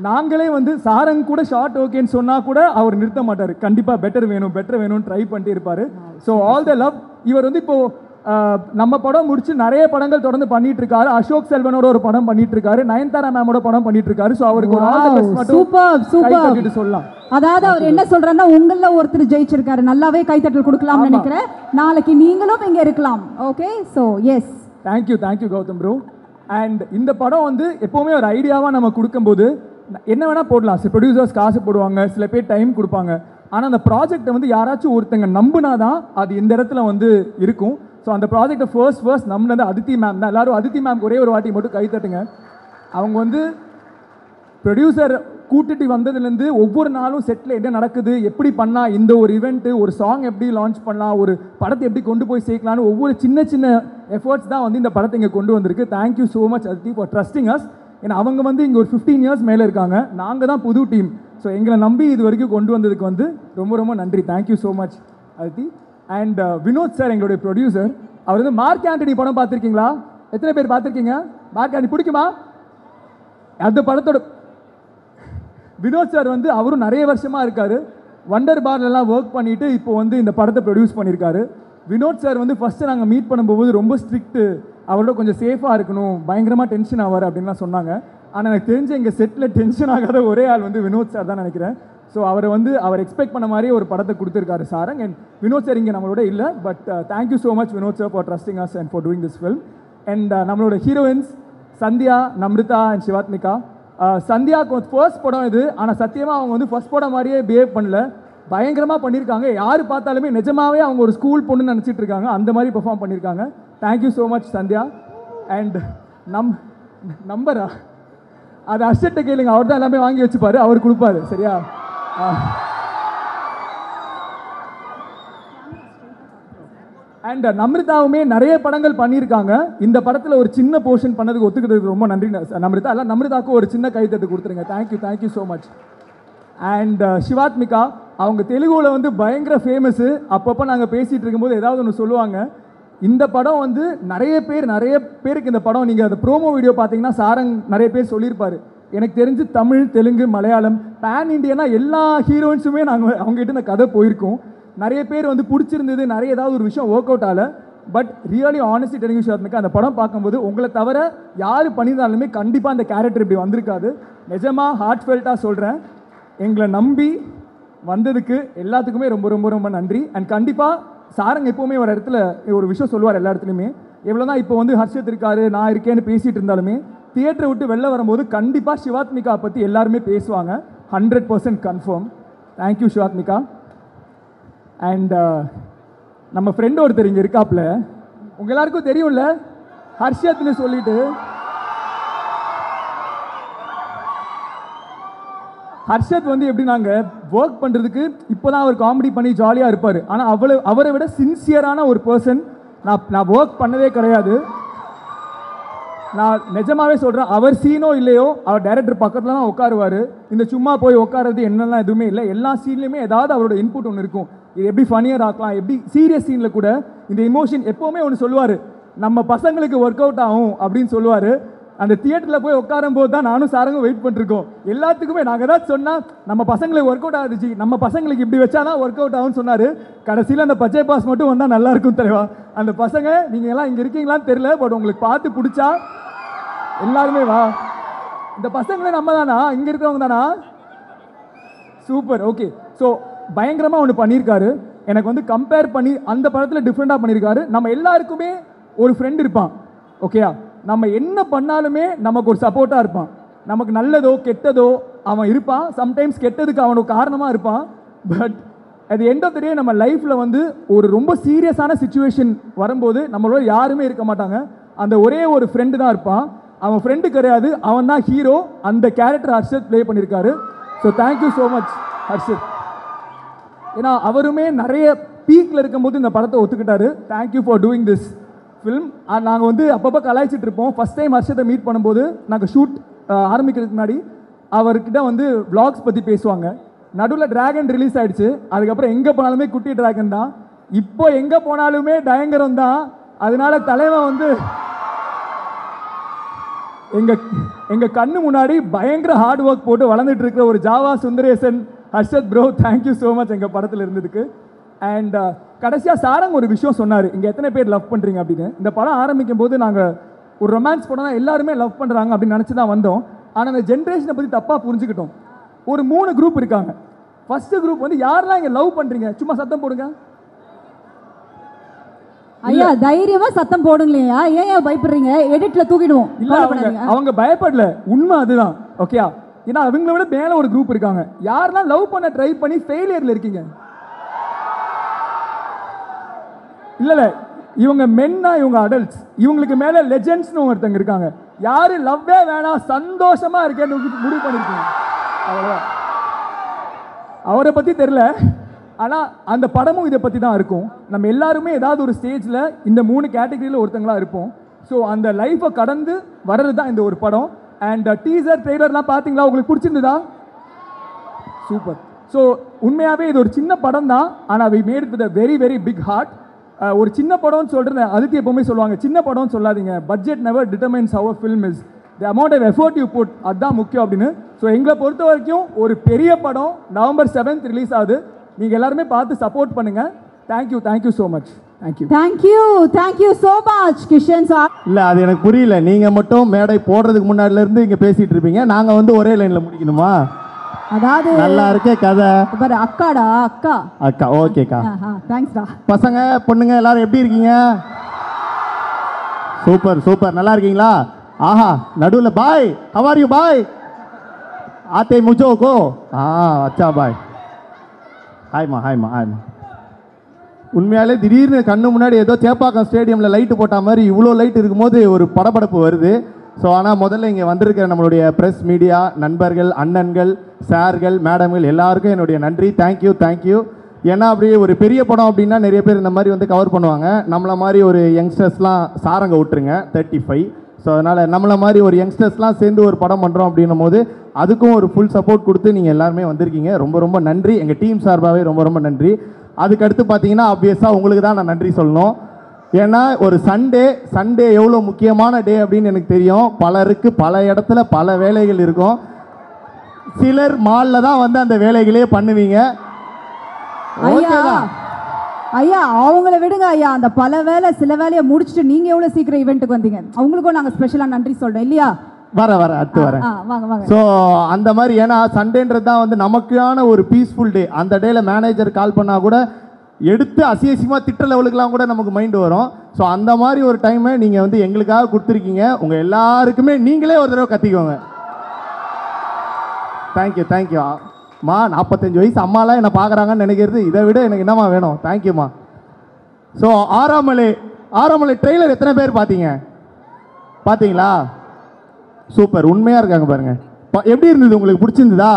நாங்களே வந்து சாரங் கூட ஷார்ட் ஓகேன்னு சொன்னால் கூட அவர் நிறுத்த மாட்டார். கண்டிப்பாக பெட்டர் வேணும்னு ட்ரை பண்ணிட்டு இருப்பார். So all the love. இவர் வந்து இப்போது நம்ம படம் முடிச்சு நிறைய படங்கள் தொடர்ந்து பண்ணிட்டு இருக்காரு. அசோக் செல்வனோட ஒரு படம் பண்ணிட்டு இருக்காரு, நயன்தாரா மேமோட படம் பண்ணிட்டு இருக்காரு. ஸோ அவருக்கு ஒரு ஆல் தி பெஸ்ட் மட்டும் சொல்லலாம். அதாவது அவர் என்ன சொல்றாருன்னா, உங்கள ஒருத்தர் ஜெயிச்சிருக்காரு, நல்லாவே கைத்தட்டல் கொடுக்கலாம்னு நினைக்கிறேன். நாளைக்கு நீங்களும் இங்க இருக்கலாம். Okay, so yes, thank you Gautham bro. And இந்த படம் வந்து எப்போவுமே ஒரு ஐடியாவாக நம்ம கொடுக்கும்போது என்ன வேணால் போடலாம். சில ப்ரொடியூசர்ஸ் காசு போடுவாங்க, சில பேர் டைம் கொடுப்பாங்க. ஆனால் அந்த ப்ராஜெக்டை வந்து யாராச்சும் ஒருத்தங்க நம்பினா தான் அது இந்த இடத்துல வந்து இருக்கும். ஸோ அந்த ப்ராஜெக்டை ஃபர்ஸ்ட் நம்பினது அதித்தி மேம் தான். எல்லோரும் அதித்தி மேம் ஒரே ஒரு வாட்டி மட்டும் கை தட்டுங்க. அவங்க வந்து ப்ரொடியூசர் கூட்டிட்டு வந்ததுலேருந்து ஒவ்வொரு நாளும் செட்டில் என்ன நடக்குது, எப்படி பண்ணால் இந்த ஒரு இவெண்ட்டு, ஒரு சாங் எப்படி லான்ச் பண்ணலாம், ஒரு படத்தை எப்படி கொண்டு போய் சேர்க்கலான்னு ஒவ்வொரு சின்ன சின்ன எஃபர்ட்ஸ் தான் வந்து இந்த படத்தை இங்கே கொண்டு வந்திருக்கு. Thank you so much Aditi for trusting as. ஏன்னா அவங்க வந்து இங்கே ஒரு 15 இயர்ஸ் மேலே இருக்காங்க, நாங்கள் தான் புது டீம். ஸோ எங்களை நம்பி இது வரைக்கும் கொண்டு வந்ததுக்கு வந்து ரொம்ப ரொம்ப நன்றி. Thank you so much Aditi. And Vinod sir, எங்களுடைய ப்ரொடியூசர், அவர் வந்து மார்க் ஆண்டனி படம் பார்த்துருக்கீங்களா? எத்தனை பேர் பார்த்துருக்கீங்க? மார்க் ஆண்டனி பிடிக்குமா? அந்த படத்தோட வினோத் சார் வந்து அவரும் நிறைய வருஷமாக இருக்கார். வண்டர் பார்லலாம் ஒர்க் பண்ணிவிட்டு இப்போ வந்து இந்த படத்தை ப்ரொடியூஸ் பண்ணியிருக்காரு. வினோத் சார் வந்து ஃபஸ்ட்டு நாங்கள் மீட் பண்ணும்போது ரொம்ப ஸ்ட்ரிக்ட்டு, அவரோட கொஞ்சம் சேஃபாக இருக்கணும், பயங்கரமாக டென்ஷன் ஆவார் அப்படின்லாம் சொன்னாங்க. ஆனால் எனக்கு தெரிஞ்ச எங்கள் செட்டில் டென்ஷன் ஆகாத ஒரே ஆள் வந்து வினோத் சார் தான் நினைக்கிறேன். ஸோ அவரை வந்து அவர் எக்ஸ்பெக்ட் பண்ண மாதிரியே ஒரு படத்தை கொடுத்துருக்காரு சாரங். அண்ட் வினோத் சார் இங்கே நம்மளோட இல்லை, but thank you so much Vinod sir for trusting us and for doing this film. And நம்மளோட ஹீரோயின்ஸ் சந்தியா, நம்ரிதா அண்ட் சிவாத்மிகா. சந்தியாவுக்கு ஃபர்ஸ்ட் படம் இது, ஆனால் சத்தியமாக அவங்க வந்து ஃபர்ஸ்ட் படம் மாதிரியே பிஹேவ் பண்ணல, பயங்கரமாக பண்ணியிருக்காங்க. யார் பார்த்தாலுமே நிஜமாவே அவங்க ஒரு ஸ்கூல் பொண்ணுன்னு நினச்சிட்டு இருக்காங்க, அந்த மாதிரி பெர்ஃபார்ம் பண்ணியிருக்காங்க. Thank you so much Sandhya. And நம்பரா அது அர்ஷத்தை கேளுங்க, அவர் தான் எல்லாமே வாங்கி வச்சுப்பாரு, அவர் கொடுப்பாரு. சரியா? அண்ட் நம்ரிதாவுமே நிறைய படங்கள் பண்ணியிருக்காங்க. இந்த படத்தில் ஒரு சின்ன போர்ஷன் பண்ணதுக்கு ஒத்துக்கிறதுக்கு ரொம்ப நன்றி நம்ரிதா. எல்லாம் நம்ரிதாவுக்கு ஒரு சின்ன கைத்தட்டு கொடுத்துருங்க. Thank you so much. And Shivathmika, அவங்க தெலுங்குல வந்து பயங்கர ஃபேமஸு. அப்பப்போ நாங்கள் பேசிகிட்டு இருக்கும்போது ஏதாவது ஒன்று சொல்லுவாங்க. இந்த படம் வந்து நிறைய பேருக்கு இந்த படம், நீங்கள் அந்த ப்ரோமோ வீடியோ பார்த்தீங்கன்னா சாரங் நிறைய பேர் சொல்லியிருப்பார். எனக்கு தெரிஞ்சு தமிழ், தெலுங்கு, மலையாளம், பேன் இண்டியனா எல்லா ஹீரோயின்ஸுமே நாங்கள் அவங்ககிட்ட இந்த கதை போயிருக்கோம். நிறைய பேர் வந்து பிடிச்சிருந்தது, நிறைய ஏதாவது ஒரு விஷயம் ஒர்க் அவுட் ஆகலை. But really honestly telling Shivathmika, அந்த படம் பார்க்கும்போது உங்களை தவிர யார் பண்ணியிருந்தாலுமே கண்டிப்பாக அந்த கேரக்டர் இப்படி வந்திருக்காது. நிஜமாக ஹார்ட்ஃபெல்ட்டாக சொல்கிறேன். எங்களை நம்பி வந்ததுக்கு எல்லாத்துக்குமே ரொம்ப ரொம்ப ரொம்ப நன்றி. அண்ட் கண்டிப்பாக சாரங் எப்போவுமே ஒரு இடத்துல ஒரு விஷயம் சொல்லுவார் எல்லா இடத்துலையுமே, எவ்வளோ தான் இப்போ வந்து ஹர்ஷத் இருக்காரு, நான் இருக்கேன்னு பேசிகிட்டு இருந்தாலுமே தியேட்டரை விட்டு வெளில வரும்போது கண்டிப்பாக சிவாத்மிகா பற்றி எல்லாருமே பேசுவாங்க. 100% கன்ஃபார்ம். தேங்க்யூ சிவாத்மிகா. அண்ட் நம்ம ஃப்ரெண்டு ஒருத்தர் இங்கே இருக்காப்புல, உங்கள் எல்லாருக்கும் தெரியும்ல, ஹர்ஷத்னு சொல்லிட்டு. ஹர்ஷத் வந்து எப்படி நாங்கள் ஒர்க் பண்ணுறதுக்கு இப்போ தான் அவர் காமெடி பண்ணி ஜாலியாக இருப்பார், ஆனால் அவரை விட சின்சியரான ஒரு பர்சன் நான் ஒர்க் பண்ணதே கிடையாது. நான் நிஜமாவே சொல்கிறேன், அவர் சீனோ இல்லையோ அவர் டைரக்டர் பக்கத்தில் தான் உட்காருவார். இந்த சும்மா போய் உட்காரது என்னெல்லாம் எதுவுமே இல்லை. எல்லா சீன்லையுமே ஏதாவது அவரோட இன்புட் ஒன்று இருக்கும். இது எப்படி ஃபனியர் ஆக்கலாம், எப்படி சீரியஸ் சீனில் கூட இந்த எமோஷன் எப்போவுமே ஒன்று சொல்லுவார், நம்ம பசங்களுக்கு ஒர்க் அவுட் ஆகும் அப்படின்னு சொல்லுவார். அந்த தியேட்டரில் போய் உட்காரும் போது தான் நானும் சாரங்கும் வெயிட் பண்ணிருக்கோம். எல்லாத்துக்குமே நாங்கள் ஏதாவது சொன்னால் நம்ம பசங்களுக்கு ஒர்க் அவுட் ஆகுதுச்சு, நம்ம பசங்களுக்கு இப்படி வச்சா தான் ஒர்க் அவுட் ஆகும்னு சொன்னார். கடைசியில் அந்த பச்சை பாஸ் மட்டும் வந்தால் நல்லா இருக்கும் தலைவா. அந்த பசங்க நீங்கள் எல்லாம் இங்கே இருக்கீங்களான்னு தெரியல, பட் உங்களுக்கு பார்த்து பிடிச்சா எல்லாருமே வா. இந்த பசங்களே நம்ம தானா, இங்கே இருக்கிறவங்க தானா? சூப்பர். ஓகே. ஸோ பயங்கரமாக ஒன்று பண்ணியிருக்காரு. எனக்கு வந்து கம்பேர் பண்ணி அந்த படத்தில் டிஃப்ரெண்ட்டாக பண்ணியிருக்காரு. நம்ம எல்லாருக்குமே ஒரு ஃப்ரெண்ட் இருப்பான், ஓகேயா? நம்ம என்ன பண்ணாலுமே நமக்கு ஒரு சப்போர்ட்டாக இருப்பான். நமக்கு நல்லதோ கெட்டதோ அவன் இருப்பான். சம்டைம்ஸ் கெட்டதுக்கு அவனுக்கு காரணமாக இருப்பான். பட் அது எண்ட் ஆஃப் த டே நம்ம லைஃப்பில் வந்து ஒரு ரொம்ப சீரியஸான சுச்சுவேஷன் வரும்போது நம்மளோட யாருமே இருக்க மாட்டாங்க. அந்த ஒரே ஒரு ஃப்ரெண்டு தான் இருப்பான். அவன் ஃப்ரெண்டு கிடையாது, அவன் தான் ஹீரோ. அந்த கேரக்டர் ஹர்ஷத் ப்ளே பண்ணியிருக்காரு. So thank you so much Harshad. ஏன்னா அவருமே நிறைய பீக்கில் இருக்கும்போது இந்த படத்தை ஒத்துக்கிட்டாரு. Thank you for doing this film. நாங்கள் வந்து அப்பப்போ கலாய்ச்சிட்டு இருப்போம். ஃபஸ்ட் டைம் ஹர்ஷத்தை மீட் பண்ணும்போது நாங்கள் ஷூட் ஆரம்பிக்கிறதுக்கு முன்னாடி அவர்கிட்ட வந்து vlogs பற்றி பேசுவாங்க. நடுவில் டிராகன் ரிலீஸ் ஆகிடுச்சு. அதுக்கப்புறம் எங்கே போனாலுமே குட்டி டிராகன் தான். இப்போ எங்கே போனாலுமே பயங்கரம் தான். அதனால தலைவன் வந்து எங்கள் கண்ணு முன்னாடி பயங்கர ஹார்ட் ஒர்க் போட்டு வளர்ந்துட்டு இருக்கிற ஒரு Java Sundaresan Harshad bro. Thank you so much எங்கள் படத்தில் இருந்ததுக்கு. அண்ட் கடைசியாக சாரங் ஒரு விஷயம் சொன்னார், இங்கே எத்தனை பேர் லவ் பண்ணுறீங்க அப்படின்னு. இந்த படம் ஆரம்பிக்கும் போது நாங்கள் ஒரு ரொமான்ஸ் படம் தான், எல்லாருமே லவ் பண்ணுறாங்க அப்படின்னு நினச்சி தான் வந்தோம். ஆனால் அந்த ஜென்ரேஷனை பற்றி தப்பாக புரிஞ்சுக்கிட்டோம். ஒரு 3 குரூப் இருக்காங்க. ஃபஸ்ட்டு குரூப் வந்து யாரெல்லாம் இங்கே லவ் பண்ணுறீங்க சும்மா சத்தம் போடுங்க. ஐயா தைரியமா சத்தம் போடுங்களையா, ஏன் பயப்படுறீங்க? எடிட்ல தூக்கிடுவோம். இல்ல அவங்க பயப்படல, உண்மை அதுதான். ஓகேயா? ஏன்னா அவங்கள விட மேல ஒரு குரூப் இருக்காங்க. யாரெல்லாம் லவ் பண்ண ட்ரை பண்ணி ஃபெயிலியர்ல இருக்கீங்க? இல்ல இவங்க மென்னா, இவங்க அடல்ட்ஸ். இவங்களுக்கு மேல லெஜெண்ட்ஸ்னு ஒருத்தங்க இருக்காங்க. யாரு லவ்வே வேணாம் சந்தோஷமா இருக்கேன்னு முடிவு பண்ணிருக்கீங்க. அவ்வளவுதான். அவரை பத்தி தெரியல, ஆனால் அந்த படமும் இதை பற்றி தான் இருக்கும். நம்ம எல்லாருமே ஏதாவது ஒரு ஸ்டேஜில் இந்த 3 கேட்டகரியில் ஒருத்தங்களாக இருப்போம். ஸோ அந்த லைஃப்பை கடந்து வர்றது தான் இந்த ஒரு படம். அண்ட் டீசர் ட்ரெய்லர்லாம் பார்த்தீங்களா? உங்களுக்கு பிடிச்சிருந்ததா? சூப்பர். ஸோ உண்மையாகவே இது ஒரு சின்ன படம் தான், ஆனால் we made it with a very very big heart. ஒரு சின்ன படம்னு சொல்கிறது அதித்தி எப்போவுமே சொல்லுவாங்க, சின்ன படம்னு சொல்லாதீங்க, budget never determines how a film is, the amount of effort you put, அதுதான் முக்கியம் அப்படின்னு. ஸோ எங்களை பொறுத்த வரைக்கும் ஒரு பெரிய படம் November 7th ரிலீஸ் ஆகுது. நீங்கள் எல்லாருமே பார்த்து சப்போர்ட் பண்ணுங்கள். Thank you so much. Thank you. Thank you so much, Kishan sir. இல்லை அது எனக்கு புரியல. நீங்கள் மட்டும் மேடை போடுறதுக்கு முன்னாடிலேருந்து இங்கே பேசிகிட்டு இருப்பீங்க, நாங்கள் வந்து ஒரே லைனில் முடிக்கணுமா? அதாவது நல்லா இருக்கே கதை. பாரு அக்காடா அக்கா. ஓகேக்கா. தேங்க்ஸ்டா. பசங்க பொண்ணுங்க எல்லாரும் எப்படி இருக்கீங்க? சூப்பர் நல்லா இருக்கீங்களா? ஆஹா நடுவில் பாய், how are you bye? Aathe முஜோ கோ. அச்சா பாய். ஹாய்மா. உண்மையாலே திடீர்னு கண்ணு முன்னாடி ஏதோ சேப்பாக்கம் ஸ்டேடியமில் லைட்டு போட்ட மாதிரி இவ்வளோ லைட் இருக்கும்போது ஒரு படபடப்பு வருது. ஸோ ஆனால் முதல்ல இங்கே வந்திருக்கிற நம்மளுடைய ப்ரெஸ் மீடியா நண்பர்கள், அண்ணன்கள், சார்கள், மேடம்கள் எல்லாருக்கும் என்னுடைய நன்றி. தேங்க்யூ. ஏன்னா அப்படியே ஒரு பெரிய படம் அப்படின்னா நிறைய பேர் இந்த மாதிரி வந்து கவர் பண்ணுவாங்க. நம்மளை மாதிரி ஒரு யங்ஸ்டர்ஸ்லாம் சாரங்க விட்டுருங்க 35. ஸோ அதனால் நம்மளை மாதிரி ஒரு யங்ஸ்டர்ஸ்லாம் சேர்ந்து ஒரு படம் பண்ணுறோம் அப்படின்னும் போது அதுக்கும் ஒரு ஃபுல் சப்போர்ட் கொடுத்து நீங்கள் எல்லாருமே வந்திருக்கீங்க. ரொம்ப நன்றி. எங்கள் டீம் சார்பாகவே ரொம்ப நன்றி. அதுக்கடுத்து பார்த்தீங்கன்னா ஆப்வியஸாக உங்களுக்கு தான் நான் நன்றி சொல்லணும். ஏன்னா ஒரு சண்டே எவ்வளோ முக்கியமான டே அப்படின்னு எனக்கு தெரியும். பலருக்கு பல இடத்துல பல வேலைகள் இருக்கும். சிலர் மாலில் தான் வந்து அந்த வேலைகளே பண்ணுவீங்க. ஐயா அவங்கள விடுங்க ஐயா. அந்த பல வேலை சில வேலையை முடிச்சுட்டு நீங்கள் எவ்வளோ சீக்கிரம் ஈவெண்ட்டுக்கு வந்தீங்க, அவங்களுக்கும் நாங்கள் ஸ்பெஷலாக நன்றி சொல்கிறோம் இல்லையா? அடுத்து வரேன். வாங்க. ஸோ அந்த மாதிரி ஏன்னா சண்டேன்றது தான் வந்து நமக்கான ஒரு பீஸ்ஃபுல் டே. அந்த டேல மேனேஜர் கால் பண்ணால் கூட எடுத்து அசியசியமாக திட்ட லெவலுக்குலாம் கூட நமக்கு மைண்டு வரும். ஸோ அந்த மாதிரி ஒரு டைமை நீங்கள் வந்து எங்களுக்காக கொடுத்துருக்கீங்க. உங்கள் எல்லாருக்குமே நீங்களே ஒரு தடவை கத்திக்கோங்க. தேங்க்யூ. மா 45 வயசு அம்மாலாம் என்னை பார்க்குறாங்கன்னு நினைக்கிறது இதை விட எனக்கு என்னம்மா வேணும்? தேங்க்யூம்மா. ஸோ ஆறாமலை ட்ரெய்லர் எத்தனை பேர் பார்த்தீங்களா? சூப்பர், உண்மையாக இருக்காங்க பாருங்க. எப்படி இருந்தது உங்களுக்கு? பிடிச்சிருந்ததா?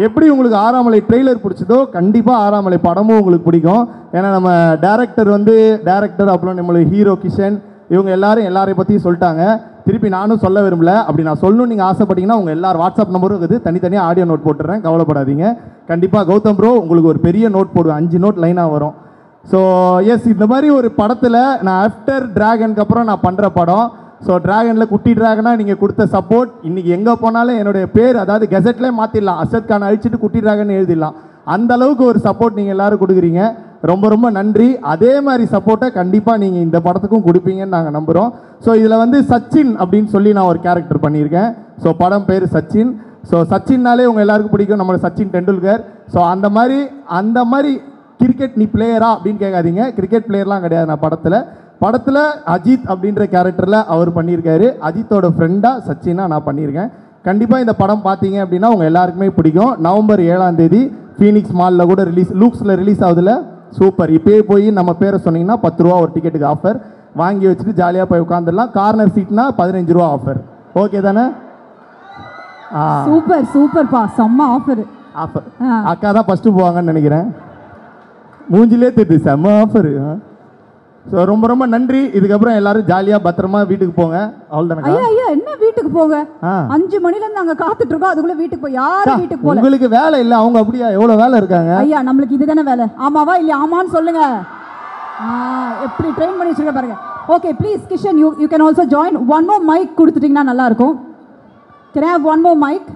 எப்படி உங்களுக்கு ஆறாமலை ட்ரெய்லர் பிடிச்சதோ கண்டிப்பாக ஆறாமலை படமும் உங்களுக்கு பிடிக்கும். ஏன்னா நம்ம டேரக்டர் அப்புறம் நம்மளுடைய ஹீரோ கிஷன் இவங்க எல்லாரையும் பற்றியும் சொல்லிட்டாங்க. திருப்பி நானும் சொல்ல விரும்பல. அப்படி நான் சொல்லணும்னு நீங்கள் ஆசைப்பட்டீங்கன்னா உங்கள் எல்லார் வாட்ஸ்அப் நம்பரும் இருக்குது, தனித்தனியாக ஆடியோ நோட் போட்டுறேன், கவலைப்படாதீங்க. கண்டிப்பாக கௌதம் ப்ரோ உங்களுக்கு ஒரு பெரிய நோட் போடுவேன், 5 நோட் லைனாக வரும். ஸோ எஸ், இந்த மாதிரி ஒரு படத்தில் நான் ஆஃப்டர் டிராகனுக்கு அப்புறம் நான் பண்ணுற படம். ஸோ டிராகனில் குட்டி டிராகனாக நீங்கள் கொடுத்த சப்போர்ட் இன்றைக்கி எங்கே போனாலும் என்னுடைய பேர் அதாவது கெசட்லேயே மாற்றிடலாம், அசத் கான் அழிச்சிட்டு குட்டி டிராகன் எழுதிடலாம். அந்த அளவுக்கு ஒரு சப்போர்ட் நீங்கள் எல்லோரும் கொடுக்குறீங்க. ரொம்ப நன்றி. அதே மாதிரி சப்போர்ட்டை கண்டிப்பாக நீங்கள் இந்த படத்துக்கும் கொடுப்பீங்கன்னு நாங்கள் நம்புகிறோம். ஸோ இதில் வந்து சச்சின் அப்படின்னு சொல்லி நான் ஒரு கேரக்டர் பண்ணியிருக்கேன். ஸோ படம் பேர் சச்சின். ஸோ சச்சின்னாலே உங்கள் எல்லாருக்கும் பிடிக்கும், நம்மளோட சச்சின் டெண்டுல்கர். ஸோ அந்த மாதிரி கிரிக்கெட் நீ பிளேயரா அப்படின்னு கேட்காதீங்க, கிரிக்கெட் பிளேயர்லாம் கிடையாது. நான் படத்தில் அஜித் அப்படின்ற கேரக்டரில் அவர் பண்ணியிருக்காரு. அஜித்தோட ஃப்ரெண்டாக சச்சினாக நான் பண்ணியிருக்கேன். கண்டிப்பாக இந்த படம் பார்த்தீங்க அப்படின்னா உங்கள் எல்லாருக்குமே பிடிக்கும். நவம்பர் 7ஆம் தேதி ஃபீனிக்ஸ் மாலில் கூட லூக்ஸில் ரிலீஸ் ஆகுதுல. சூப்பர். இப்போயே போய் நம்ம பேரை சொன்னீங்கன்னா 10 ரூபா ஒரு டிக்கெட்டுக்கு ஆஃபர் வாங்கி வச்சுட்டு ஜாலியாக போய் உட்காந்துடலாம். கார்னர் சீட்னா 15 ரூபா ஆஃபர். ஓகே தானே? சூப்பர்ப்பா, செம்ம ஆஃபர். அக்கா தான் ஃபஸ்ட்டு போவாங்கன்னு நினைக்கிறேன், மூஞ்சிலே தெரியுது, செம்ம ஆஃபர். ஸோ ரொம்ப நன்றி. இதுக்கப்புறம் எல்லாரும் ஜாலியாக பத்திரமா வீட்டுக்கு போங்க. அவ்வளோதானே? ஐயா என்ன வீட்டுக்கு போங்க? 5 மணிலேருந்து நாங்கள் காத்துட்டு இருக்கோம், அதுக்குள்ளே வீட்டுக்கு போய் யாரும் வீட்டுக்கு போகல. உங்களுக்கு வேலை இல்லை, அவங்க அப்படியா? எவ்வளோ வேலை இருக்காங்க ஐயா? நம்மளுக்கு இதுதானே வேலை. ஆமாவா இல்லையா? ஆமான்னு சொல்லுங்க. எப்படி ட்ரெயின் பண்ணி வச்சுருக்க பாருங்க. Okay please Kishan, you can also join. One more mic கொடுத்துட்டிங்கன்னா நல்லாயிருக்கும். Can I have one more mic?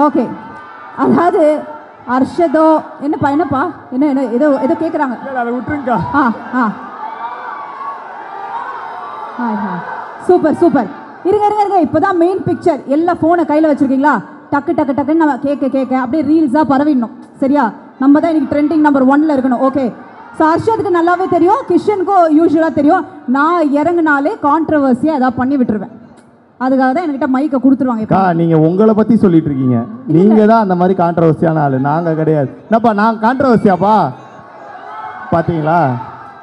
Okay. அதாவது அர்ஷதோ என்னப்பா என்ன ஏதோ கேட்குறாங்க. அதை விட்டுருங்கக்கா. சூப்பர். இருங்க, இப்போதான் மெயின் பிக்சர். எல்லாம் ஃபோனை கையில் வச்சுருக்கீங்களா? டக்குன்னு நம்ம கேட்க அப்படியே ரீல்ஸாக பரவிடணும். சரியா? நம்ம தான் இன்னைக்கு ட்ரெண்டிங் நம்பர் 1ல் இருக்கணும். ஓகே. ஸோ அர்ஷத்துக்கு நல்லாவே தெரியும், கிஷனுக்கும் யூஸ்வலாக தெரியும். நான் இறங்குனாலே கான்ட்ரவர்சியாக ஏதாவது பண்ணி விட்டுருவேன். அதுக்காக தான் என்கிட்ட மைக்கை கொடுத்துருவாங்க. நீங்கள் உங்களை பற்றி சொல்லிட்டு இருக்கீங்க, நீங்கள் தான் அந்த மாதிரி கான்ட்ரவர்சியான ஆள், நாங்கள் கிடையாது. என்னப்பா நான் கான்ட்ரவர்சியாப்பா? பார்த்தீங்களா?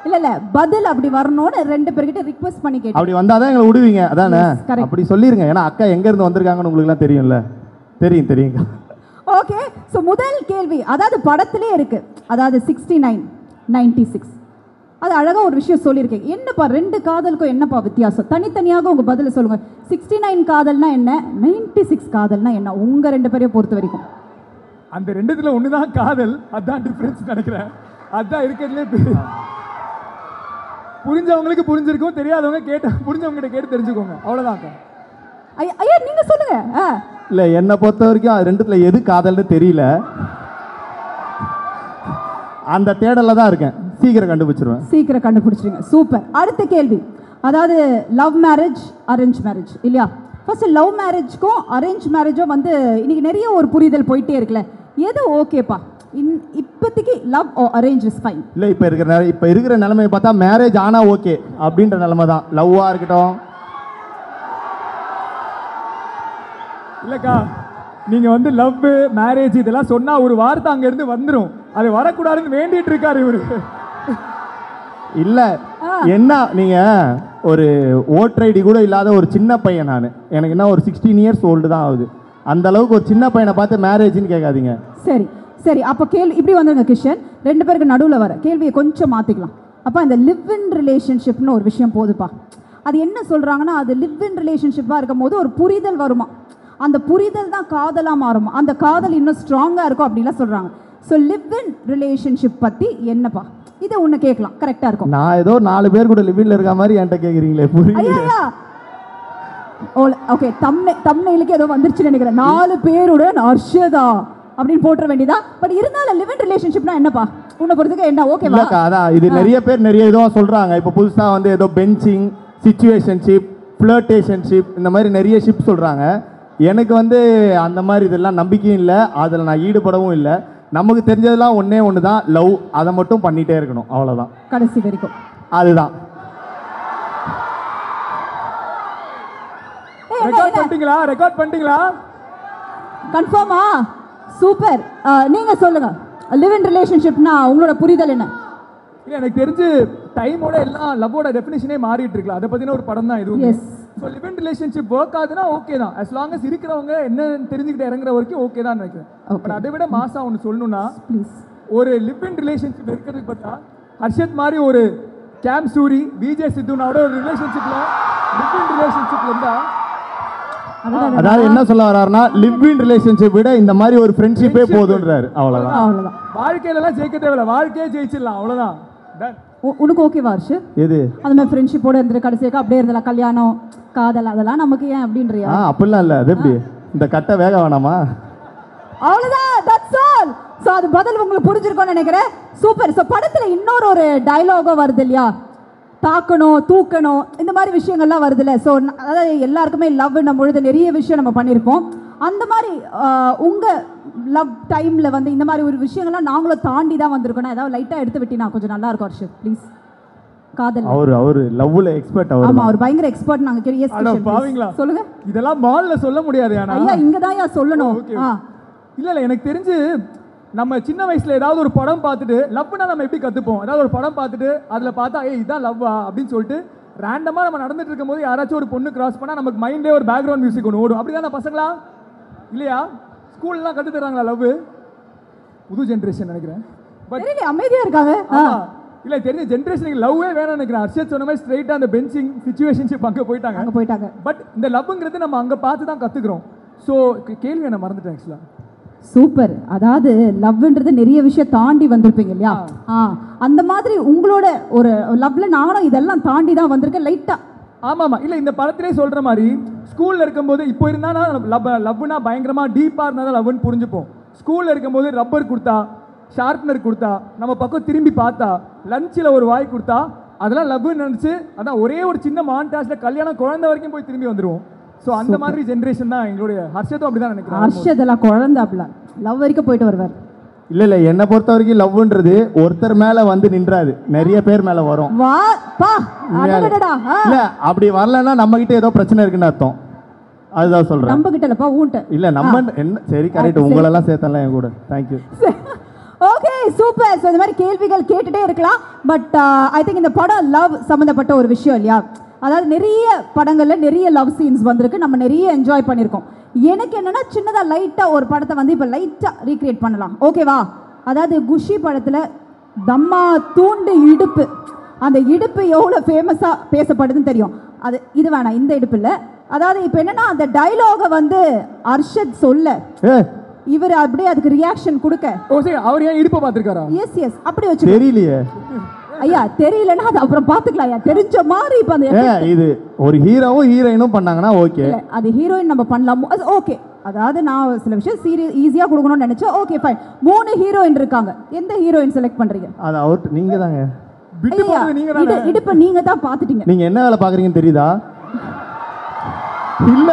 இல்ல பதில் அப்படி வரணும்னு 2 பேர்கிட்ட ரிக்வெஸ்ட் பண்ணி கேட்டேன். அப்படி வந்தால் தான் எங்களை விடுவீங்க, அதானே? அப்படி சொல்லிடுங்க. ஏன்னா அக்கா எங்கேருந்து வந்திருக்காங்கன்னு உங்களுக்குலாம் தெரியும்ல. தெரியுங்க. ஓகே. ஸோ முதல் கேள்வி, அதாவது படத்திலே இருக்கு, அதாவது 69, 96. அது அழகாக ஒரு விஷயம் சொல்லியிருக்கேன். என்னப்பா 2 காதலுக்கும் என்னப்பா வித்தியாசம்? தனித்தனியாக உங்கள் பதிலை சொல்லுங்கள். 69 காதல்னா என்ன, 96 காதல்னா என்ன? உங்கள் 2 பேரையும் பொறுத்த வரைக்கும் அந்த 2த்துல ஒன்று தான் காதல், அதுதான் டிஃப்ரென்ஸ் நினைக்கிறேன். அதுதான் இருக்கிறதுலே புரிஞ்சவங்களுக்கு புரிஞ்சிருக்கும், தெரியாதவங்க புரிஞ்சவங்க கேட்டு தெரிஞ்சுக்கோங்க, அவ்வளோதான் அக்கா. ஐயா நீங்க சொல்லுங்க. இல்லை, என்னை பொறுத்த வரைக்கும் அது ரெண்டுத்துல எது காதல்னு தெரியல, அந்த தேடலில் தான் இருக்கேன். சீக்கிரம் கண்டுபிடிச்சிருவேன். சீக்கிரம் கண்டுபிடிச்சிருங்க. சூப்பர். அடுத்த கேள்வி, அதாவது லவ் மேரேஜ் அரேஞ்ச் மேரேஜ் இல்லையா? ஃபர்ஸ்ட் லவ் மேரேஜ்க்கும் அரேஞ்ச் மேரேஜும் வந்து இன்னைக்கு நிறைய ஒரு புரிதல் போயிட்டே இருக்குல்ல, எது ஓகேப்பா இப்போதைக்கு? Love or arrange is fine. இல்லை, இப்போ இருக்கிற நிலைமையை பார்த்தா மேரேஜ் ஆனால் ஓகே அப்படின்ற நிலைமை தான். லவ்வாக இருக்கட்டும். இல்லைக்கா, நீங்கள் வந்து லவ் மேரேஜ் இதெல்லாம் சொன்னால் ஒரு வார்த்தை அங்கேருந்து வந்துடும், அது வரக்கூடாதுன்னு வேண்டிட்டு இருக்காரு இவரு. இல்லை என்ன, நீங்கள் ஒரு ஓட்டர் ஐடி கூட இல்லாத ஒரு சின்ன பையன் நான், எனக்கு என்ன ஒரு 16 இயர்ஸ் ஓல்டு தான் ஆகுது. அந்த அளவுக்கு ஒரு சின்ன பையனை பார்த்து மேரேஜ்னு கேட்காதீங்க. சரி சரி, அப்போ கேள்வி இப்படி வந்துருங்க கிஷன், ரெண்டு பேருக்கு நடுவில் வர கேள்வியை கொஞ்சம் மாற்றிக்கலாம். அப்போ அந்த லிவ் இன் ரிலேஷன்ஷிப்னு ஒரு விஷயம் போதுப்பா. அது என்ன சொல்கிறாங்கன்னா, அது லிவ் இன் ரிலேஷன்ஷிப்பாக இருக்கும் போது ஒரு புரிதல் வருமா, அந்த புரிதல் தான் காதலாக மாறுமா, அந்த காதல் இன்னும் ஸ்ட்ராங்காக இருக்கும் அப்படிலாம் சொல்கிறாங்க. ஸோ லிவ் இன் ரிலேஷன்ஷிப் பற்றி என்னப்பா, இதை ஒன்று கேட்கலாம், கரெக்டாக இருக்கும். நான் ஏதோ 4 பேர் கூட லிவின்ல இருக்க மாதிரி என்கிட்ட கேட்குறீங்களே, புரியல. ஓகே, தம்னையிலுக்கு ஏதோ வந்துருச்சுன்னு நினைக்கிறேன். 4 பேருடன் அர்ஷதா அப்படின்னு போட்டுற வேண்டியதா. பட் இருந்தாலும் லிவ் இன் ரிலேஷன்ஷிப்னா என்னப்பா உன்னை பொறுத்துக்கு என்ன? ஓகேவா? அதான் இது நிறைய பேர் நிறைய இதுவாக சொல்கிறாங்க. இப்போ புதுசாக வந்து ஏதோ பெஞ்சிங், சிச்சுவேஷன்ஷிப், ஃப்ளர்டேஷன்ஷிப், இந்த மாதிரி நிறைய ஷிப் சொல்கிறாங்க. எனக்கு வந்து அந்த மாதிரி இதெல்லாம் நம்பிக்கையும் இல்லை, அதில் நான் ஈடுபடவும் இல்லை. நமக்கு தெரிஞ்சதெல்லாம் ஒன்று தான், லவ். அதை மட்டும் பண்ணிகிட்டே இருக்கணும், அவ்வளோதான், கடைசி வரைக்கும். அதுதான். ரெக்கார்ட் பண்ணிட்டீங்களா? கன்ஃபார்மா? சூப்பர். நீங்க சொல்லுங்க, லிவ் இன் ரிலேஷன்ஷிப்னா உங்களோட புரிதல் என்ன? இல்லை, எனக்கு தெரிஞ்சு டைமோட எல்லாம் லவ்வோட டெஃபினேஷனே மாறிட்டு இருக்கலாம். அதை பற்றின ஒரு படம் தான் இதுவும். So live in relationship work ஆகுதுன்னா ஓகே தான், as long as இருக்கிறவங்க என்ன தெரிஞ்சுக்கிட்டு இறங்குற வரைக்கும் ஓகே தான் நினைக்கிறேன். பட் அதை விட மாசா ஒன்று சொல்லணும்னா, ஒரு லிவ் இன் ரிலேஷன்ஷிப் இருக்கிறதுக்கு பார்த்தா ஹர்ஷத் மாதிரி ஒரு கேம் சூரி, விஜய் சித்துனாவோட ஒரு ரிலேஷன்ஷிப்ல லிவ் இன் ரிலேஷன்ஷிப்ல இருந்தா, அதாவது என்ன சொல்ல வர்றாருன்னா, லிவ் இன் ரிலேஷன்ஷிப் விட இந்த மாதிரி ஒரு ஃப்ரெண்ட்ஷிப்பே போதுன்றாரு, அவ்வளோதான். வாழ்க்கையிலலாம் ஜெயிக்க தேவையில்ல, வாழ்க்கையே ஜெயிச்சிடலாம், அவ்வளோதான். உனக்கு ஓகேவா ஹர்ஷ்? எது? அந்த மாதிரி ஃப்ரெண்ட்ஷிப்போட இருந்துட்டு கடைசியாக அப்படியே இருந்தலாம், கல்யாணம் காதல் அதெல்லாம் நமக்கு ஏன் அப்படின்றியா? அப்படிலாம் இல்லை. அது எப்படி இந்த கட்டை வேக வேணாமா? அவ்வளோதான், தட்ஸ் ஆல். ஸோ அது பதில் உங்களுக்கு புரிஞ்சிருக்கும்னு நினைக்கிறேன். சூப்பர். ஸோ படத்தில் இன்னொரு ஒரு டயலாகும் வருது இல்லையா, தாக்கணும் தூக்கணும் இந்த மாதிரி விஷயங்கள்லாம் வருதுல்ல. ஸோ அதாவது எல்லாருக்குமே லவ்னும் பொழுது நிறைய விஷயம் நம்ம பண்ணியிருப்போம். அந்த மாதிரி உங்கள் லவ் டைமில் வந்து இந்த மாதிரி ஒரு விஷயங்கள்லாம் நாங்களும் தாண்டி தான் வந்திருக்கோம். ஏதாவது லைட்டாக எடுத்து விட்டினா கொஞ்சம் நல்லா இருக்கும் ஹர்ஷத், ப்ளீஸ். காதல் அவர் லவ்ல எக்ஸ்பர்ட். ஆமா, அவர் பயங்கர எக்ஸ்பர்ட். நாங்க சொல்லுங்க. இதெல்லாம் மால்ல சொல்ல முடியாது. ஐயா இங்க தான் சொல்லணும். இல்ல எனக்கு தெரிஞ்சு நம்ம சின்ன வயசுல ஏதாவது ஒரு படம் பார்த்துட்டு லவ்னா நம்ம எப்படி கத்துப்போம், ஏதாவது ஒரு படம் பார்த்துட்டு அதுல பார்த்தா இதான் லவ்வா அப்படின்னு சொல்லிட்டு ரேண்டமா நம்ம நடந்துட்டு இருக்கும் போது யாராச்சும் ஒரு பொண்ணு கிராஸ் பண்ணா நமக்கு மைண்ட்லேயே ஒரு பேக்ரவுண்ட் மியூசிக் ஒன்று ஓடும். அப்படிதான் பசங்களா இல்லையா? ஸ்கூல்லாம் கத்து தராங்களா லவ்? புது ஜென்ரேஷன் நினைக்கிறேன். பட் அமைதியா இருக்காங்க. இல்ல தெரிஞ்ச ஜென்ரேஷனுக்கு லவ்வே வேணும்னு நினைக்கிறேன். ஹர்ஷத் சொன்ன மாதிரி ஸ்ட்ரைட்டா அந்த பெஞ்சிங் சிச்சுவேஷன்ஷிப் அங்கே போயிட்டாங்க. பட் இந்த லவ்ங்கிறது நம்ம அங்கே பார்த்து தான் கற்றுக்குறோம். ஸோ கேள்வி நான் மறந்துட்டேன் ஆக்சுவலாக. சூப்பர். அதாவது லவ்ன்றது நிறைய விஷயம் தாண்டி வந்திருப்பீங்க இல்லையா? அந்த மாதிரி உங்களோட ஒரு லவ்ல நானும் இதெல்லாம் தாண்டி தான் வந்திருக்கேன் லைட்டா. ஆமாம், இல்லை இந்த படத்திலே சொல்கிற மாதிரி ஸ்கூலில் இருக்கும்போது இப்போ இருந்தால் லவ்னா பயங்கரமாக டீப்பாக இருந்தால் தான் லவ்னு புரிஞ்சுப்போம். ஸ்கூலில் இருக்கும்போது ரப்பர் கொடுத்தா, ஷார்ப்னர் கொடுத்தா, நம்ம பக்கம் திரும்பி பார்த்தா, லஞ்சில் ஒரு வாய் கொடுத்தா அதெல்லாம் லவ்னு நினச்சி அதான் ஒரே ஒரு சின்ன மான்டாஸில் கல்யாணம் குழந்தை வரைக்கும் போய் திரும்பி வந்துடுவோம். ஸோ அந்த மாதிரி ஜென்ரேஷன் தான் எங்களுடைய. ஹர்ஷத்தும் அப்படி தான் நினைக்கிறேன். ஹர்ஷதெல்லாம் குழந்தை அப்படிலாம் லவ் வரைக்கும் போயிட்டு வருவார். இல்லை என்னை பொறுத்த வரைக்கும் லவ்ன்றது ஒருத்தர் மேலே வந்து நின்றாது, நிறைய பேர் மேலே வரும். இல்லை அப்படி வரலன்னா நம்ம கிட்ட ஏதோ பிரச்சனை இருக்குன்னு அர்த்தம். அதுதான் சொல்கிறேன். நம்ம கிட்ட இல்லப்பா ஊன்ட்ட. இல்லை நம்ம என்ன சரி கரெக்ட், உங்களெல்லாம் சேர்த்தலாம் என் கூட. தேங்க்யூ. Okay super. ஸோ இந்த மாதிரி கேள்விகள் கேட்டுகிட்டே இருக்கலாம். பட் ஐ திங்க் இந்த படம் லவ் சம்மந்தப்பட்ட ஒரு விஷயம் இல்லையா? அதாவது நிறைய படங்களில் நிறைய லவ் சீன்ஸ் வந்திருக்கு, நம்ம நிறைய என்ஜாய் பண்ணியிருக்கோம். எனக்கு என்னென்னா சின்னதாக லைட்டாக ஒரு படத்தை வந்து இப்போ லைட்டாக ரீக்ரியேட் பண்ணலாம், ஓகேவா? அதாவது குஷி படத்தில் தம்மா தூண்டு இடுப்பு, அந்த இடுப்பு எவ்வளோ ஃபேமஸாக பேசப்படுதுன்னு தெரியும். அது இது வேணாம், இந்த இடுப்பு இல்லை. அதாவது இப்போ என்னென்னா அந்த டைலாகை வந்து அர்ஷத் சொல்ல இவர் அப்படியே அதுக்கு ரியாக்ஷன் கொடுக்க. அவர் ஏன் இடுப்பை பார்த்துருக்காரா? எஸ் அப்படி வச்சு தெரியலையே. ஐயா தெரியலன்னா அது அப்புறம் பாத்துக்கலாம் ஐயா. தெரிஞ்ச மாதிரி இப்ப அந்த இது ஒரு ஹீரோவும் ஹீரோயினும் பண்ணாங்கன்னா ஓகே. அது ஹீரோயின் நம்ம பண்ணலாம், ஓகே. அதாவது நான் சில விஷயம் சீரியஸ் ஈஸியா கொடுக்கணும்னு நினைச்சேன். Okay fine. 3 ஹீரோயின் இருக்காங்க, எந்த ஹீரோயின் செலக்ட் பண்றீங்க? அது அவுட். நீங்க தாங்க விட்டு போறது நீங்க தானே. இடுப்ப நீங்க தான் பாத்துட்டீங்க. நீங்க என்ன வேலை பாக்குறீங்கன்னு தெரியுதா? இல்ல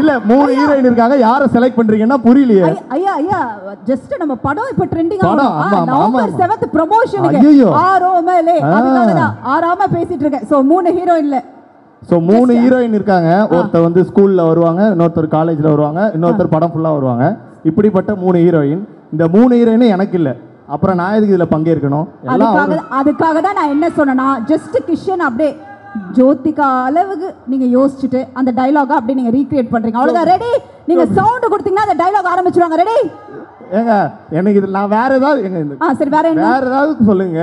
இல்ல 3 ஹீரோயின் இருக்காங்க, யாரை செலக்ட் பண்றீங்கன்னா புரியலையே. ஐயா ஐயா ஜஸ்ட் நம்ம படம் இப்ப ட்ரெண்டிங் படம், ஆமா, ஆமா, நவம்பர் ஆமா. 7th ப்ரமோஷனுக்கு ஐயோ. ஆரோமலே அதுக்காக தான் ஆராம பேசிட்டு இருக்கேன். சோ 3 ஹீரோயின்ல ஸோ 3 ஹீரோயின் இருக்காங்க. ஒருத்தர் வந்து ஸ்கூல்ல வருவாங்க, இன்னொருத்தர் காலேஜ்ல வருவாங்க, இன்னொருத்தர் படம் ஃபுல்லா வருவாங்க. இப்படிப்பட்ட 3 ஹீரோயின். இந்த 3 ஹீரோயினே எனக்கு இல்லை, அப்புறம் நான் எதுக்கு இதுல பங்கேற்கணும்? அதுக்காக தான் நான் என்ன சொன்னேன்னா ஜஸ்ட் கிஷன் அப்படியே ஜோதிகா அளவுக்கு நீங்க யோசிச்சுட்டு அந்த டயலாக அப்படியே நீங்க ரீக்ரியேட் பண்றீங்க. அவ்வளவுதான். ரெடி? நீங்க சவுண்ட் கொடுத்தீங்கன்னா அந்த டயலாக் ஆரம்பிச்சிருவாங்க. ரெடி? ஏங்க எனக்கு இது நான் வேற ஏதாவது சரி வேற என்ன? வேற ஏதாவது சொல்லுங்க.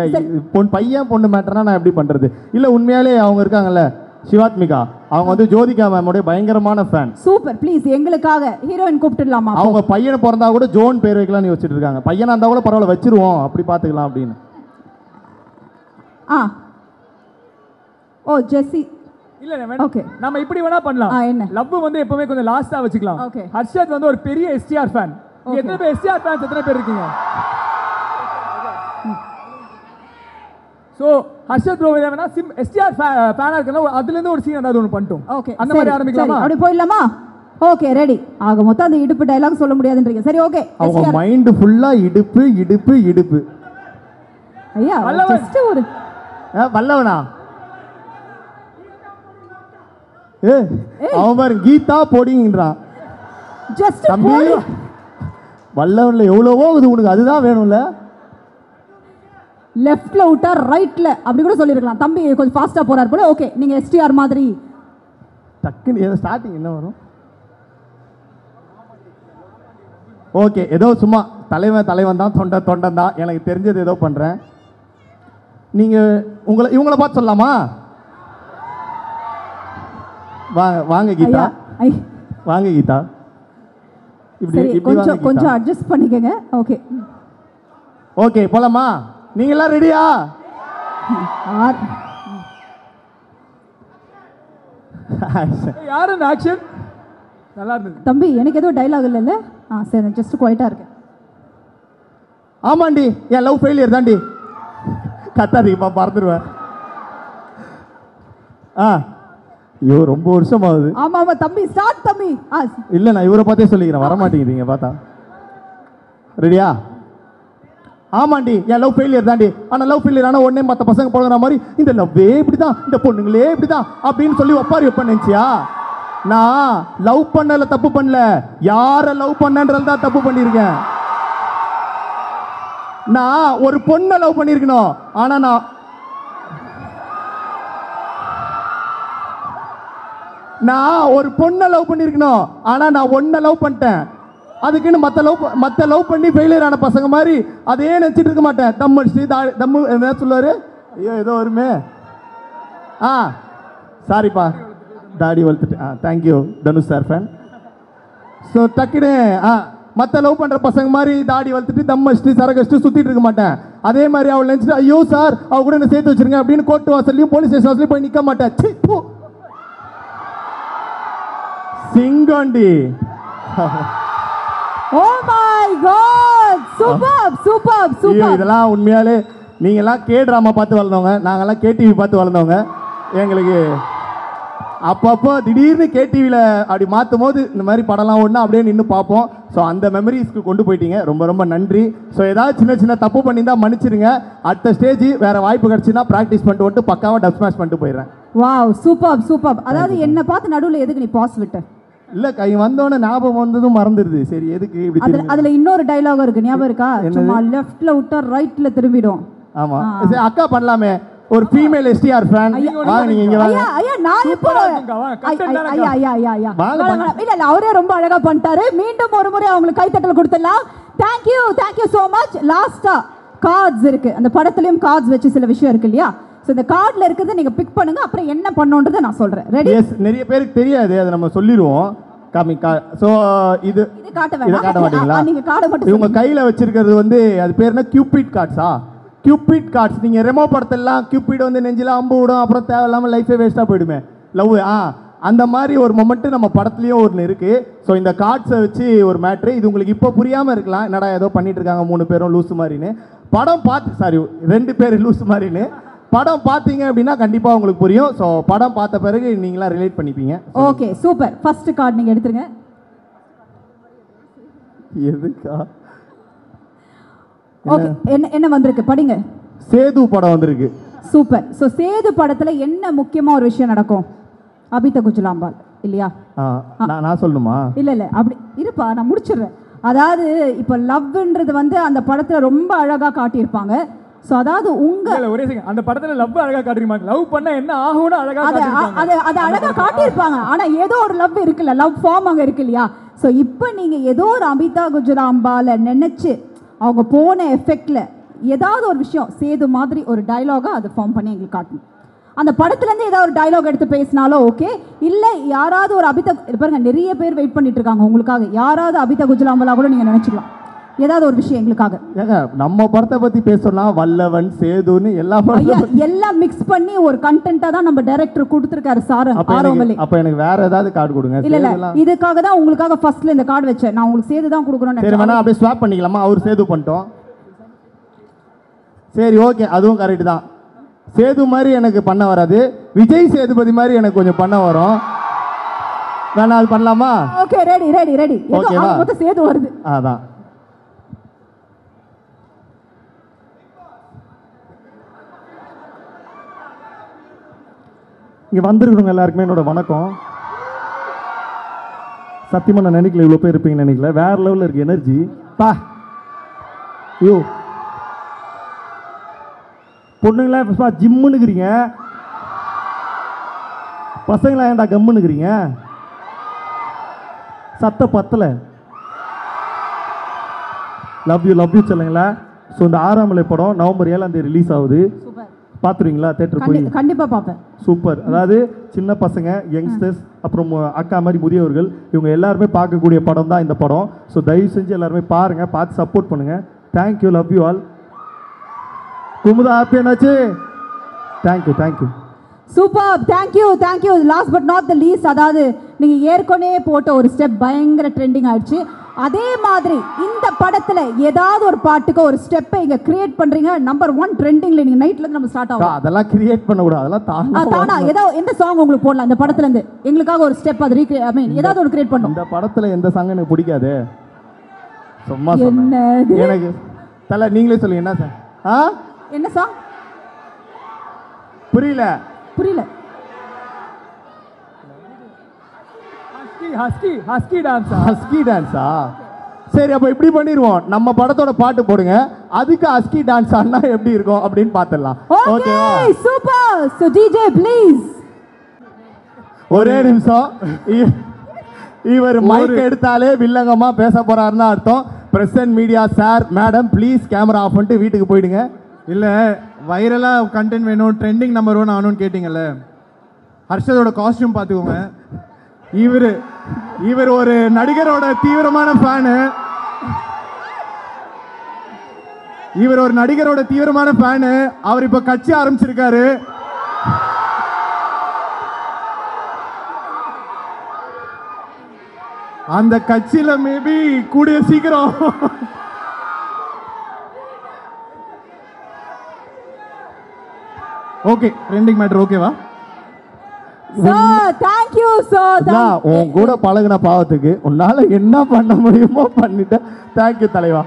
பையன் பொண்ணு மேட்டர்னா நான் எப்படி பண்றது? இல்ல உண்மையாலே அவங்க இருக்காங்கல்ல சிவாத்மிகா, அவங்க வந்து ஜோதிகா மேமோட பயங்கரமான ஃபேன். சூப்பர். ப்ளீஸ் எங்களுக்காக ஹீரோயின் கூப்பிட்டுடலாமா? அவங்க பையனை பிறந்தா கூட ஜோன் பேர் வைக்கலாம்னு யோசிச்சுட்டு இருக்காங்க. பையனா இருந்தா கூட பரவாயில்ல வச்சிருவோம், அப்படி பாத்துக்கலாம் அப்படின்னு. ஓ ஜெசி. இல்ல ஓகே நம்ம இப்படி வேணா பண்ணலாம். என்ன? லவ் வந்து எப்பவுமே கொஞ்சம் லாஸ்டா வச்சுக்கலாம். ஓகே. ஹர்ஷத் வந்து ஒரு பெரிய எஸ்டிஆர் ஃபேன். எத்தனை பேர் எஸ்டிஆர் ஃபேன்ஸ் எத்தனை பேர் இருக்கீங்க? சோ ஹர்ஷத் ப்ரோ வேணா எஸ்டிஆர் ஃபேனா இருக்கனா அதுல இருந்து ஒரு சீன் ஏதாவது ஒன்னு பண்ணிட்டோம். ஓகே அந்த மாதிரி ஆரம்பிக்கலாமா? அப்படி போயிடலாமா? Okay ready. ஆக மொத்தம் அந்த இடுப்பு டயலாக் சொல்ல முடியாதுன்றீங்க. சரி ஓகே. அவங்க மைண்ட் ஃபுல்லா இடுப்பு இடுப்பு இடுப்பு. ஐயா ஜஸ்ட் ஒரு வல்லவனா? அவன் பாரு கீதா போடிங்கன்றான். ஜஸ்ட் தம்பி வல்லவன்ல எவ்வளவோ இது உனக்கு அதுதான் வேணும்ல. லெஃப்ட்ல விட்டா ரைட்ல அப்படி கூட சொல்லிருக்கலாம். தம்பி கொஞ்சம் ஃபாஸ்டா போறாரு போல. ஓகே நீங்க எஸ்டிஆர் மாதிரி டக்குன்னு ஸ்டார்டிங் என்ன வரும்? ஓகே ஏதோ சும்மா தலைவன் தான் தொண்டன் தான் எனக்கு தெரிஞ்சது ஏதோ பண்றேன். நீங்க இவங்கள பார்த்து சொல்லலாமா? வாங்க கீதா, வாங்க கீதா. இப்படி கொஞ்சம் அட்ஜஸ்ட் பண்ணிக்கங்க. ஓகே ஓகே போலாமா? நீங்க எல்லாம் ரெடியா? யாரு ஆக்ஷன் நல்லா இருந்தது தம்பி. எனக்கு ஏதோ டயலாக் இல்லைல்ல? சரி ஜஸ்ட் குவைட்டா இருக்கேன். ஆமாண்டி என் லவ் ஃபெயிலியர் தாண்டி. கத்தாதீங்கப்பா மறந்துடுவேன். ஐயோ ரொம்ப வருஷம் ஆகுது. ஆமா ஆமா தம்பி ஸ்டார்ட் தம்பி. இல்ல நான் இவரை பார்த்தே சொல்லிக்கிறேன், வர மாட்டேங்குதுங்க பார்த்தா. ரெடியா? ஆமாண்டி என் லவ் ஃபெயிலியர் தாண்டி. ஆனா லவ் ஃபெயிலியர் ஆனா உடனே மற்ற பசங்க போடுற மாதிரி இந்த லவ்வே இப்படிதான், இந்த பொண்ணுங்களே இப்படிதான் அப்படின்னு சொல்லி ஒப்பாரி வைப்பேன் நினைச்சியா? நான் லவ் பண்ணல, தப்பு பண்ணல, யார லவ் பண்ணன்றது தான் தப்பு பண்ணியிருக்கேன். நான் ஒரு பொண்ணை லவ் பண்ணியிருக்கணும், ஆனா நான் ஒரு பொண்ணை லவ் பண்ணியிருக்கணும், ஆனா நான் ஒன்ன லவ் பண்ணிட்டேன். அதுக்குன்னு மற்ற லவ் பண்ணி ஃபெயிலியர் ஆன பசங்க மாதிரி அதே நினச்சிட்டு இருக்க மாட்டேன். தம்மு என்ன சொல்லுவாரு? ஐயோ ஏதோ வருமே. சாரிப்பா தாடி வளர்த்துட்டு. Thank you Dhanush sir fan. So டக்குன்னு மற்ற லவ் பண்ணுற பசங்க மாதிரி தாடி வளர்த்துட்டு தம் அடிச்சுட்டு சரகடிச்சுட்டு சுற்றிட்டு இருக்க மாட்டேன். அதே மாதிரி அவள் நினச்சிட்டு ஐயோ சார் அவ கூட என்ன சேர்த்து வச்சிருங்க அப்படின்னு கோர்ட்டு வாசல்லையும் போலீஸ் ஸ்டேஷன் வாசலையும் போய் நிற்க மாட்டேன். சிங்கோண்டி. Oh my god super super super. இதெல்லாம் உண்மையாலே நீங்கெல்லாம் கே ட்ராமா பார்த்து வளர்ந்தவங்க, நாங்கெல்லாம் கேடிவி பார்த்து வளர்ந்தவங்க. எங்களுக்கு அப்பப்போ திடீர்னு கேடிவியில் அப்படி மாற்றும் போது இந்த மாதிரி படம்லாம் ஒன்று அப்படியே நின்று பார்ப்போம். ஸோ அந்த மெமரிஸ்க்கு கொண்டு போயிட்டீங்க, ரொம்ப ரொம்ப நன்றி. ஸோ ஏதாவது சின்ன சின்ன தப்பு பண்ணியிருந்தா மன்னிச்சிருங்க. அடுத்த ஸ்டேஜ் வேறு வாய்ப்பு கிடச்சின்னா ப்ராக்டிஸ் பண்ணிட்டு வந்துட்டு பக்காவாக டப் ஸ்மாஷ் பண்ணிட்டு போயிடுறேன். Wow super super. அதாவது என்ன பார்த்து நடுவில் எதுக்கு நீ பாஸ் விட்ட? இல்ல கை வந்தோடனே ஞாபகம் வந்ததும் மறந்துடுது. சரி எதுக்கு இப்படி? அதுல இன்னொரு டயலாக் இருக்கு, ஞாபகம் இருக்கா? சும்மா லெஃப்ட்ல விட்டா ரைட்ல திரும்பிடும். ஆமா சரி அக்கா பண்ணலாமே. ஒரு ஃபீமேல் எஸ்டிஆர் ஃபேன். வாங்க நீங்க இங்க வாங்க. ஐயா நான் இப்போ ஐயா இல்ல அவரே ரொம்ப அழகா பண்ணிட்டாரு. மீண்டும் ஒரு முறை அவங்களுக்கு கைத்தட்டல் கொடுத்துடலாம். Thank you so much. லாஸ்டா கார்ட்ஸ் இருக்கு, அந்த படத்துலயும் கார்ட்ஸ் வச்சு சில விஷயம் இருக்கு இல்லையா? ஸோ இந்த கார்டில் இருக்கிறத நீங்கள் பிக் பண்ணுங்க, அப்புறம் என்ன பண்ணணுன்றதை நான் சொல்கிறேன். ரெடி? எஸ் நிறைய பேருக்கு தெரியாது, அதை நம்ம சொல்லிடுவோம். ஸோ இது காட்ட வேண்டாம், காட்ட மாட்டீங்களா? நீங்கள் கார்டை மட்டும் இவங்க கையில் வச்சிருக்கிறது வந்து அது பேர் என்ன? கியூபிட் கார்ட்ஸா? Cupid cards. நீங்கள் ரெமோ படத்தெல்லாம் கியூபிட் வந்து நெஞ்சில் அம்பு விடும், அப்புறம் தேவையில்லாமல் லைஃபே வேஸ்ட்டாக போயிடுமே லவ். அந்த மாதிரி ஒரு மொமெண்ட்டு நம்ம படத்துலேயும் ஒன்று இருக்குது. ஸோ இந்த கார்ட்ஸை வச்சு ஒரு மேட்ரு. இது உங்களுக்கு இப்போ புரியாமல் இருக்கலாம், என்னடா ஏதோ பண்ணிட்டு இருக்காங்க 3 பேரும் லூஸு மாதிரின்னு. படம் பார்த்து 2 பேர் லூஸு மாதிரின்னு படம் பார்த்தீங்க அப்படின்னா கண்டிப்பாக உங்களுக்கு புரியும். ஸோ படம் பார்த்த பிறகு நீங்களாம் ரிலேட் பண்ணிப்பீங்க. Okay super. ஃபர்ஸ்ட் கார்டு நீங்கள் எடுத்துருங்க. எதுக்கா? ஓகே என்ன வந்திருக்கு படிங்க. சேது படம் வந்திருக்கு. சூப்பர். ஸோ சேது படத்தில் என்ன முக்கியமாக ஒரு விஷயம் நடக்கும்? அபித குஜலாம்பால் இல்லையா? நான் சொல்லணுமா? இல்லை அப்படி இருப்பா, நான் முடிச்சிடுறேன். அதாவது இப்போ லவ்ன்றது வந்து அந்த படத்தில் ரொம்ப அழகாக காட்டியிருப்பாங்க. ஸோ அதாவது ஒரே செகண்ட், அந்த படத்தில் லவ் அழகாக காட்டிருப்பாங்க. லவ் பண்ண என்ன ஆகும்னு அழகாக அதை அழகாக காட்டியிருப்பாங்க. ஆனால் ஏதோ ஒரு லவ் இருக்குல்ல, லவ் ஃபார்ம் அங்கே இருக்கு இல்லையா? ஸோ இப்போ நீங்கள் ஏதோ ஒரு அபிதா குஜலாம்பாலை நினச்சி அவங்க போன எஃபெக்டில் ஏதாவது ஒரு விஷயம் சேது மாதிரி ஒரு டைலாகை அதை ஃபார்ம் பண்ணி எங்களுக்கு காட்டணும். அந்த படத்துலேருந்து ஏதாவது ஒரு டைலாக் எடுத்து பேசினாலும் ஓகே. இல்லை யாராவது ஒரு அபிதா பாருங்க, நிறைய பேர் வெயிட் பண்ணிட்டு இருக்காங்க உங்களுக்காக. யாராவது அபிதா குஜலாம்பலா கூட நீங்கள் நினச்சிக்கலாம், ஏதாவது ஒரு விஷயம் எங்களுக்காக. ஏங்க நம்ம படத்தை பற்றி பேசலாம், வல்லவன் சேதுன்னு எல்லாம் மிக்ஸ் பண்ணி ஒரு கண்டென்ட்டாக தான் நம்ம டைரக்டர் கொடுத்துருக்காரு சார் ஆரோமலே. அப்போ எனக்கு வேற ஏதாவது கார்டு கொடுங்க. இல்லை இதுக்காக தான் உங்களுக்காக ஃபர்ஸ்ட்ல இந்த கார்டு வச்சேன். நான் உங்களுக்கு சேது தான் கொடுக்கணும்னு. சரி வேணா அப்படியே ஸ்வாப் பண்ணிக்கலாமா? அவர் சேது பண்ணிட்டோம். சரி ஓகே, அதுவும் கரெக்ட் தான். சேது மாதிரி எனக்கு பண்ண வராது, விஜய் சேதுபதி மாதிரி எனக்கு கொஞ்சம் பண்ண வரும். வேணா அது பண்ணலாமா? Okay ready. ஓகேவா? மொத்த சேது வருது. அதான் இங்கே வந்திருக்கிறவங்க எல்லாருக்குமே என்னோட வணக்கம். சத்தியமாக நான் நினைக்கல இவ்வளோ பேர் இருப்பீங்கன்னு நினைக்கல. வேற லெவலில் இருக்கு எனர்ஜி பா. ஐயோ பொண்ணுங்களாம் இப்போ ஜிம்முன்னுக்குறீங்க, பசங்களாம் ஏன்டா கம்முன்னுக்குறீங்க? சத்த பத்தலை. லவ் யூ சொல்லுங்களா. ஸோ இந்த 6ஆம் நிலை படம் நவம்பர் 7ஆம் தேதி ரிலீஸ் ஆகுது. பார்த்துருவீங்களா? தேட்டர் போய் கண்டிப்பாக பார்ப்பேன். சூப்பர். அதாவது சின்ன பசங்க, யங்ஸ்டர்ஸ், அப்புறம் அக்கா மாதிரி முதியவர்கள், இவங்க எல்லாருமே பார்க்கக்கூடிய படம் தான் இந்த படம். ஸோ தயவு செஞ்சு எல்லாருமே பாருங்கள், பார்த்து சப்போர்ட் பண்ணுங்கள். Thank you, love you all. Kumudha happy என்னாச்சு? Thank you. Super, thank you. Last but not the least, அதாவது நீங்கள் ஏற்கனவே போட்ட ஒரு ஸ்டெப் பயங்கர ட்ரெண்டிங் ஆயிடுச்சு. அதே மாதிரி இந்த படத்தில் ஏதாவது ஒரு பாட்டுக்கு ஒரு ஸ்டெப்பை இங்கே கிரியேட் பண்ணுறீங்க. நம்பர் 1 ட்ரெண்டிங்கில் நீங்கள் நைட்லேருந்து நம்ம ஸ்டார்ட் ஆகும். அதெல்லாம் கிரியேட் பண்ணக்கூடாது, அதெல்லாம் தானா ஏதோ எந்த சாங் உங்களுக்கு போடலாம் இந்த படத்துலேருந்து எங்களுக்காக ஒரு ஸ்டெப் அது ஏதாவது ஒரு கிரியேட் பண்ணும். இந்த படத்தில் எந்த சாங் எனக்கு பிடிக்காது, சும்மா எனக்கு தலை நீங்களே சொல்லுங்க. என்ன சார்? என்ன சாங்? புரியல. ஹஸ்கி டான்ஸா? சரி அப்போ இப்படி பண்ணிடுவோம், நம்ம படத்தோட பாட்டு போடுங்க, அதுக்கு ஹஸ்கி டான்ஸ் ஆனா எப்படி இருக்கும் அப்படின்னு பார்த்துடலாம். ஓகேவா? சூப்பர். So DJ please. ஒரே நிமிஷம். இவர் மைக் எடுத்தாலே வில்லங்கமா பேச போறாருன்னு அர்த்தம். Present media sir madam please camera off பண்ணிட்டு வீட்டுக்கு போயிடுங்க. இல்லை வைரலாக கண்டென்ட் வேணும், ட்ரெண்டிங் நம்பர் 1 ஆகணும்னு கேட்டிங்கல்ல, ஹர்ஷதோட காஸ்டியூம் பார்த்துக்கோங்க. இவர் ஒரு நடிகரோட தீவிரமான ஃபேனு. அவர் இப்போ கட்சி ஆரம்பிச்சிருக்காரு. அந்த கட்சியில் மேபி கூடிய சீக்கிரம் ஓகே ட்ரெண்டிங் மேட்டர் ஓகேவா? தேங்க்யூ. உன் கூட பழகின பாவத்துக்கு உன்னால என்ன பண்ண முடியுமோ பண்ணிட்டேன். தேங்க்யூ தலைவா.